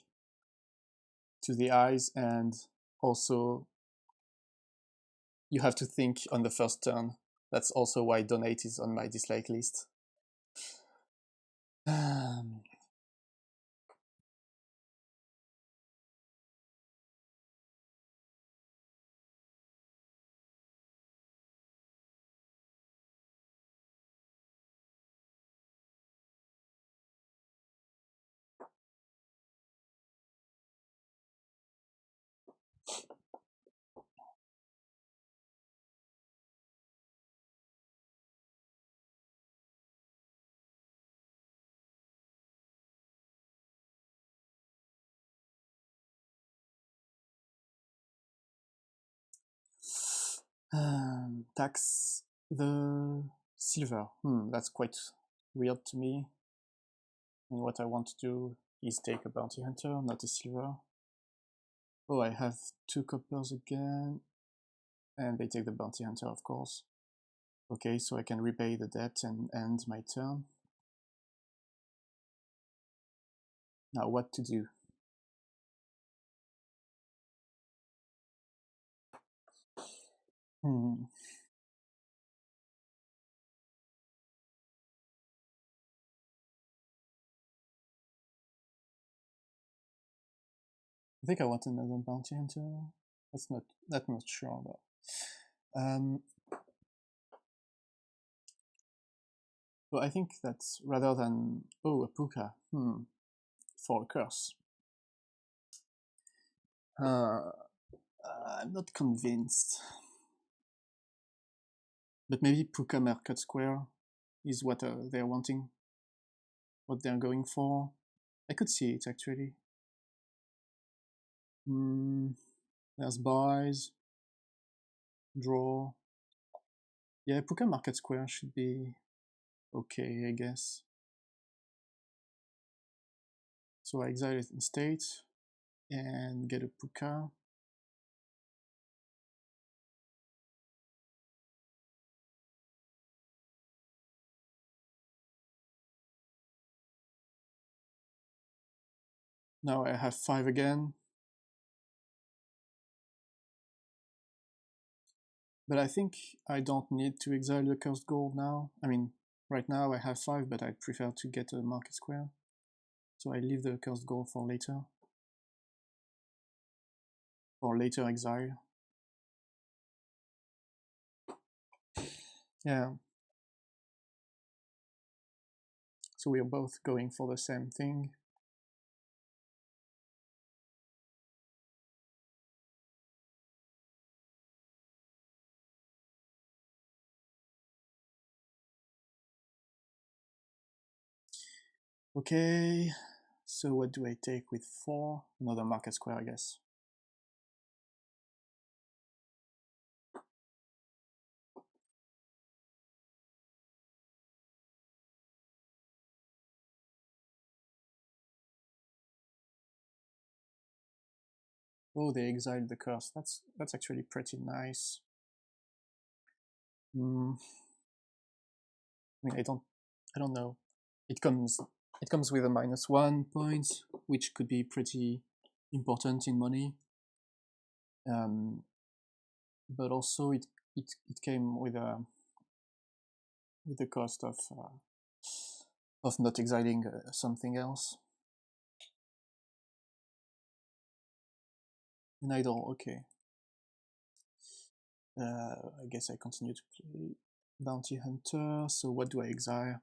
to the eyes, and also you have to think on the first turn. That's also why donate is on my dislike list. Tax the silver. That's quite weird to me. And what I want to do is take a bounty hunter, not a silver. Oh, I have 2 coppers again. And they take the bounty hunter, of course. Okay, so I can repay the debt and end my turn. Now, what to do? I think I want another bounty hunter. That's not sure though. But I think that's rather than a puka. For a curse. I'm not convinced. But maybe puka Market Square is what they're wanting. What they're going for. I could see it actually. There's buys. Draw. Yeah, puka Market Square should be okay, I guess. So I exile it in state and get a puka. Now I have 5 again. But I think I don't need to exile the Cursed Gold now. I mean, right now I have 5, but I prefer to get a Market Square. So I leave the Cursed Gold for later. For later exile. Yeah. So we're both going for the same thing. Okay, so what do I take with 4? Another Market Square, I guess. Oh, they exiled the curse. That's actually pretty nice. I mean, I don't know. It comes with a -1 point, which could be pretty important in money. But also it came with the cost of not exiling something else. An idol, okay. I guess I continue to play Bounty Hunter. So what do I exile?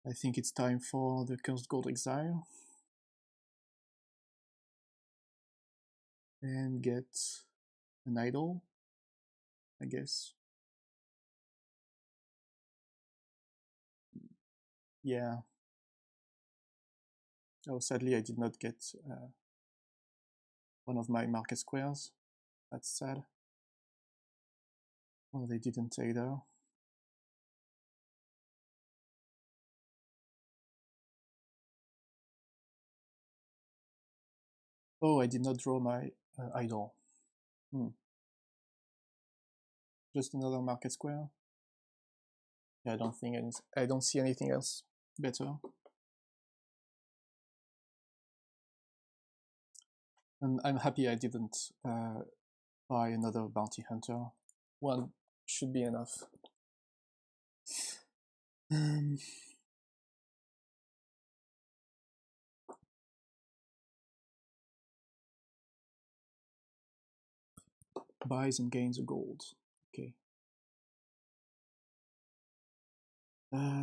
I think it's time for the Cursed Gold exile. And get an idol, I guess. Yeah. Oh, sadly I did not get one of my market squares. That's sad. Oh, they didn't either. Oh, I did not draw my idol. Just another market square. Yeah, I don't think I don't see anything else better. And I'm happy I didn't buy another bounty hunter. One should be enough. Buys and gains a gold. Okay.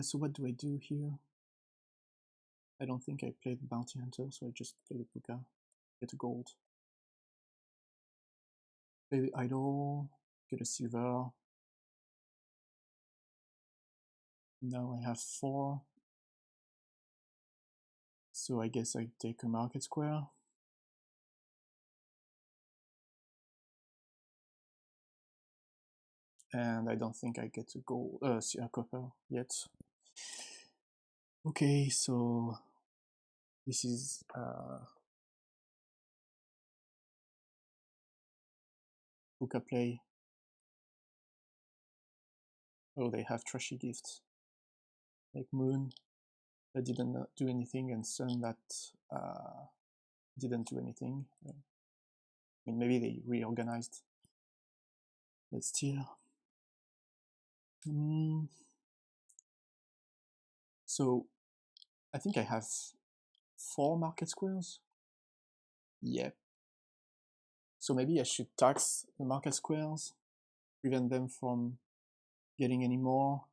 So what do I do here? I don't think I played the bounty hunter, so I just play the Puka, get a gold. Play the idol, get a silver. Now I have 4. So I guess I take a market square. And I don't think I get a gold, a copper yet. Okay, so this is Puka play. Oh, they have trashy gifts like Moon that didn't do anything, and Sun that didn't do anything. I mean, maybe they reorganized, but still. So I think I have 4 market squares. Yep. So maybe I should tax the market squares, prevent them from getting any more.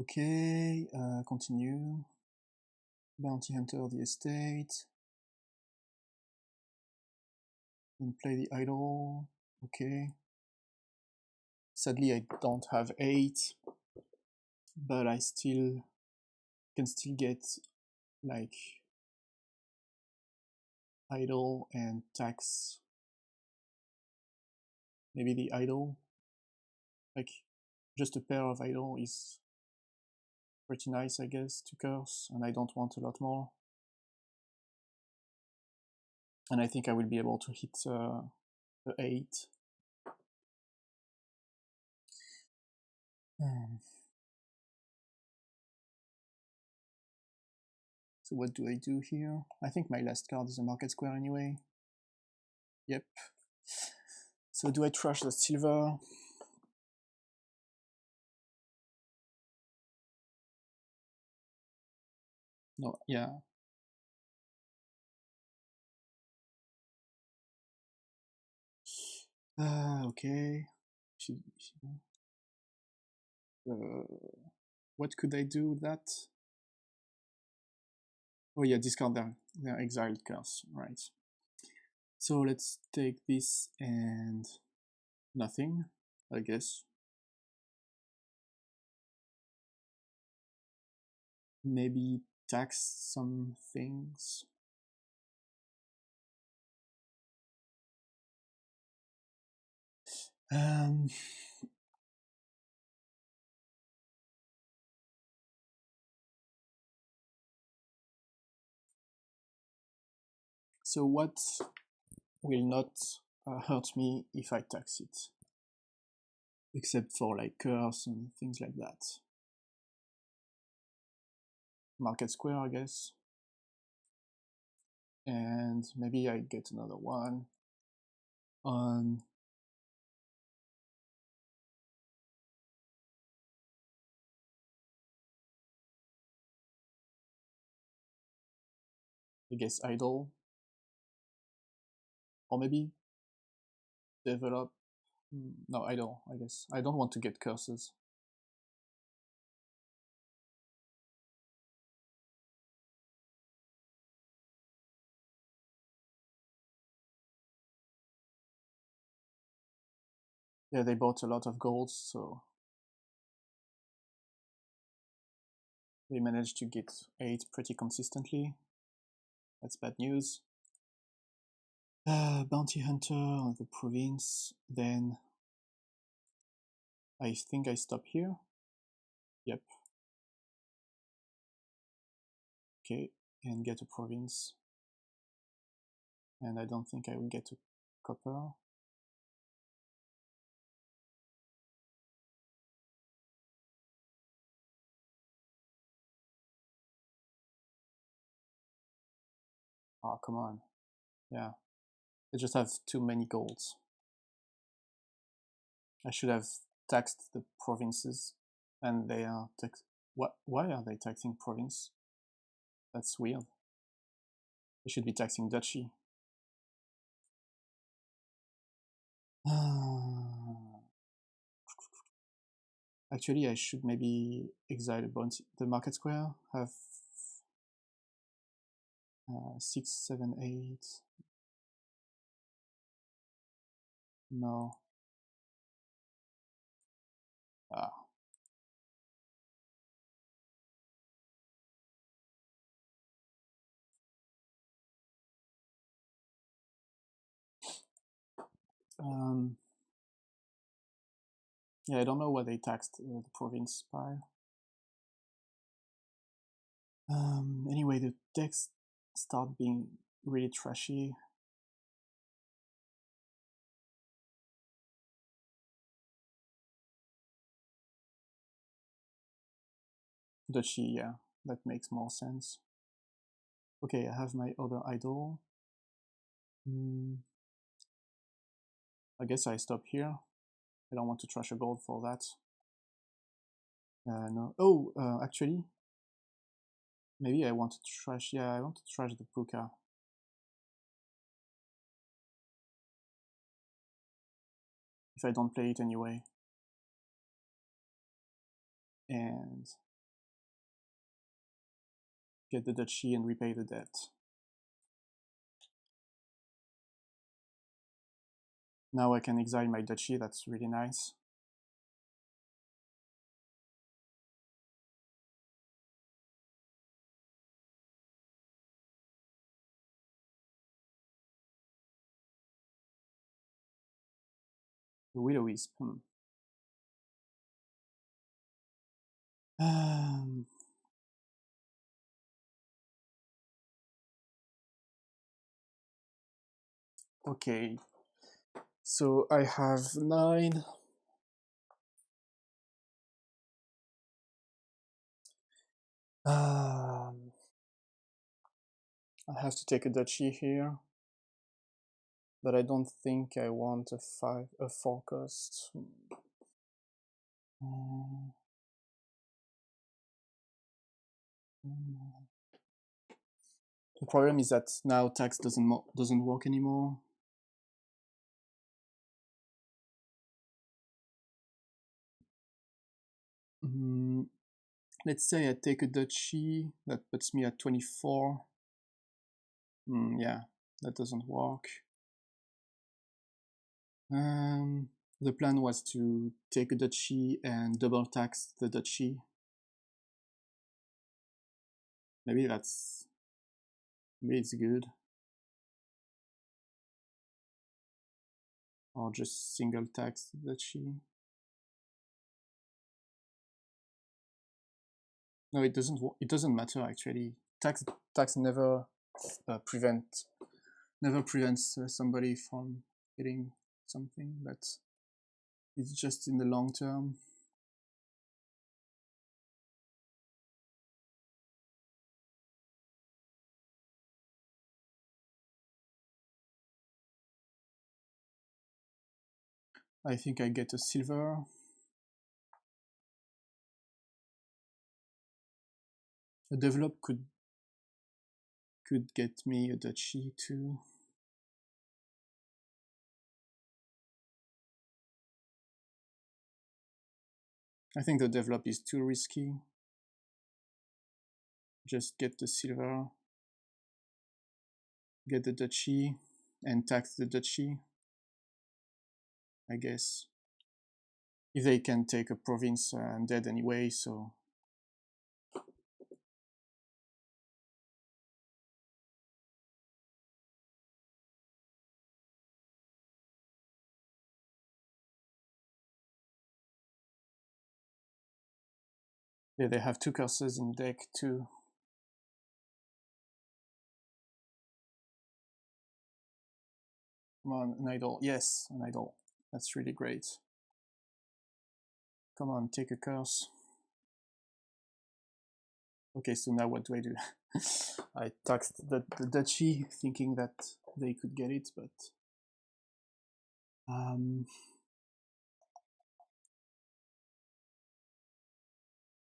Okay, continue. Bounty Hunter the estate. And play the idol. Okay. Sadly, I don't have 8, but I can still get like idol and tax. Maybe the idol. Like just a pair of idol is pretty nice, I guess, to curse, and I don't want a lot more. And I think I will be able to hit the 8. So what do I do here? I think my last card is a market square anyway. Yep. So do I trash the silver? No, yeah. Okay. What could I do with that? Oh yeah, discard their exiled curse, right. So let's take this and nothing, I guess. Maybe tax some things. So what will not hurt me if I tax it? Except for like curse and things like that. Market square, I guess. And maybe I get another one on I guess idle. Or maybe develop. No, idle, I guess. I don't want to get curses. Yeah, they bought a lot of gold, so they managed to get 8 pretty consistently. That's bad news. Bounty Hunter of the province. Then I think I stop here. Yep. Okay, and get a province. And I don't think I will get a copper. Oh, come on. Yeah. I just have too many golds. I should have taxed the provinces. And they are tax. What? Why are they taxing province? That's weird. They should be taxing duchy. Actually, I should maybe exile the market square. Have 6, 7, 8. No. Ah. Yeah, I don't know what they taxed the province by. Anyway, the decks start being really trashy. Duchy, yeah, that makes more sense. Okay, I have my other idol. I guess I stop here. I don't want to trash a gold for that. No. Oh, actually, maybe I want to trash. Yeah, I want to trash the Bureaucrat. If I don't play it anyway. And get the duchy and repay the debt. Now I can exile my duchy, that's really nice. The Will-O-Wisp. Okay, so I have 9. I have to take a duchy here, but I don't think I want a 4 cost. The problem is that now tax doesn't work anymore. Let's say I take a duchy, that puts me at 24. Yeah, that doesn't work. The plan was to take a duchy and double tax the duchy. Maybe it's good. Or just single tax the duchy. No, it doesn't matter actually. Tax never prevents somebody from getting something, but it's just in the long term. I think I get a silver. A develop could get me a duchy too. I think the develop is too risky. Just get the silver, get the duchy, and tax the duchy, I guess. If they can take a province, I'm dead anyway, so... Yeah, they have 2 curses in deck too. Come on, an idol. Yes, an idol. That's really great. Come on, take a curse. Okay, so now what do I do? I taxed the duchy, thinking that they could get it, but...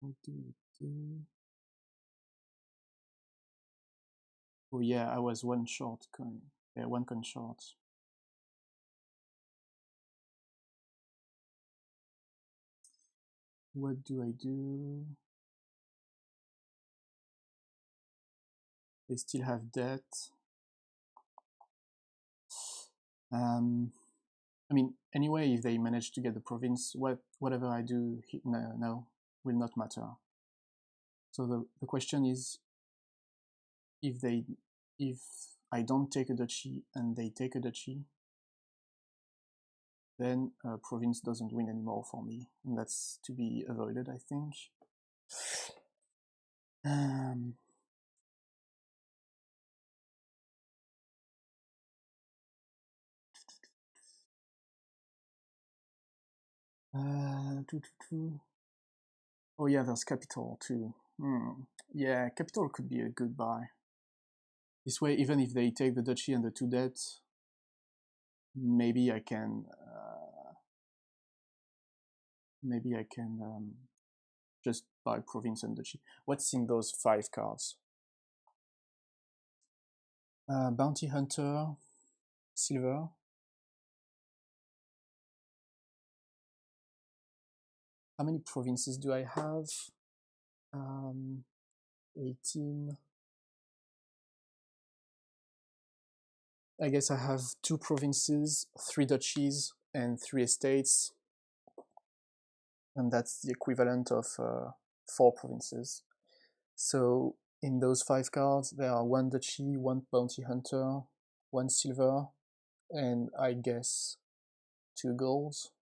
what do I do? Oh yeah, I was 1 short coin. Yeah, 1 coin short. What do I do? They still have debt. I mean, anyway, if they manage to get the province, whatever I do now will not matter. So the question is, if I don't take a duchy and they take a duchy, then province doesn't win anymore for me, and that's to be avoided, I think. Oh yeah, there's capital too. Yeah, capital could be a good buy. This way, even if they take the duchy and the 2 debts, maybe I can just buy province and duchy. What's in those 5 cards? Bounty Hunter, silver. How many provinces do I have? 18. I guess I have 2 provinces, 3 duchies, and 3 estates. And that's the equivalent of 4 provinces. So in those 5 cards, there are 1 duchy, 1 bounty hunter, 1 silver, and I guess 2 golds.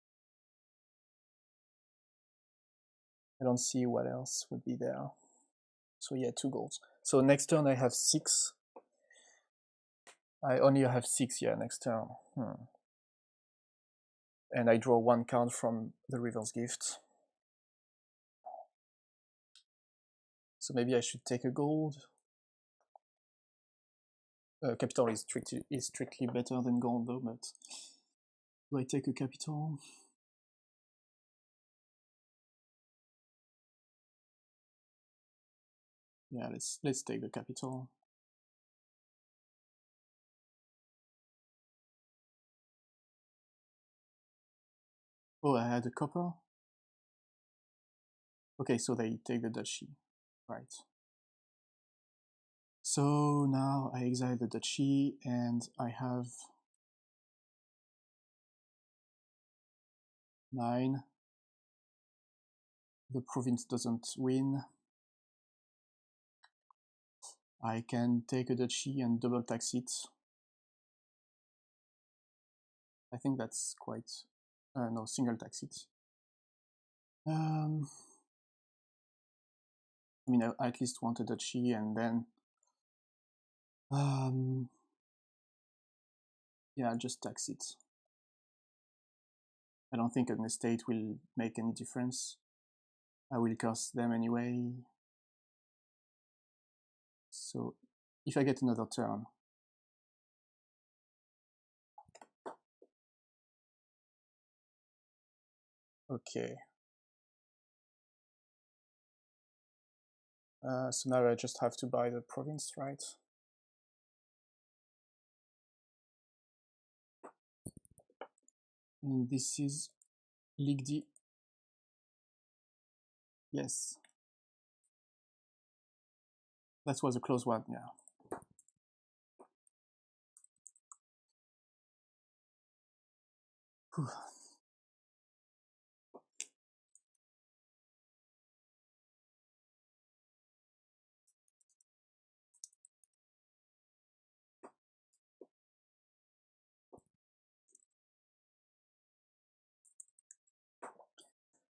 I don't see what else would be there. So yeah, 2 golds. So next turn I have 6. I only have 6, yeah, next turn. And I draw 1 card from the River's Gift. So maybe I should take a gold. Capital is strictly better than gold though, but do I take a capital? Yeah, let's take the capital. Oh, I had a copper. Okay, so they take the duchy, right? So now I exile the duchy, and I have 9. The province doesn't win. I can take a duchy and double tax it. I think that's quite... no, single tax it. I mean, I at least want a duchy, and then... yeah, just tax it. I don't think an estate will make any difference. I will cost them anyway. So, if I get another turn... Okay. So now I just have to buy the province, right? And this is League D. Yes. That was a close one, yeah. Whew.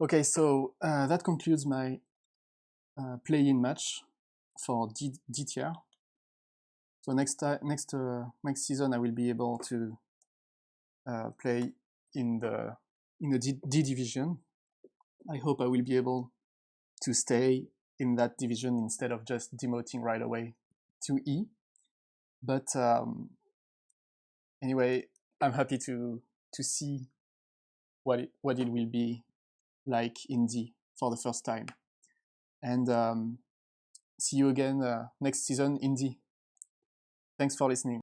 Okay, so that concludes my play-in match for D tier. So next season I will be able to play in the D division. I hope I will be able to stay in that division instead of just demoting right away to E. But anyway, I'm happy to see what it will be like in D for the first time. And see you again next season in D. Thanks for listening.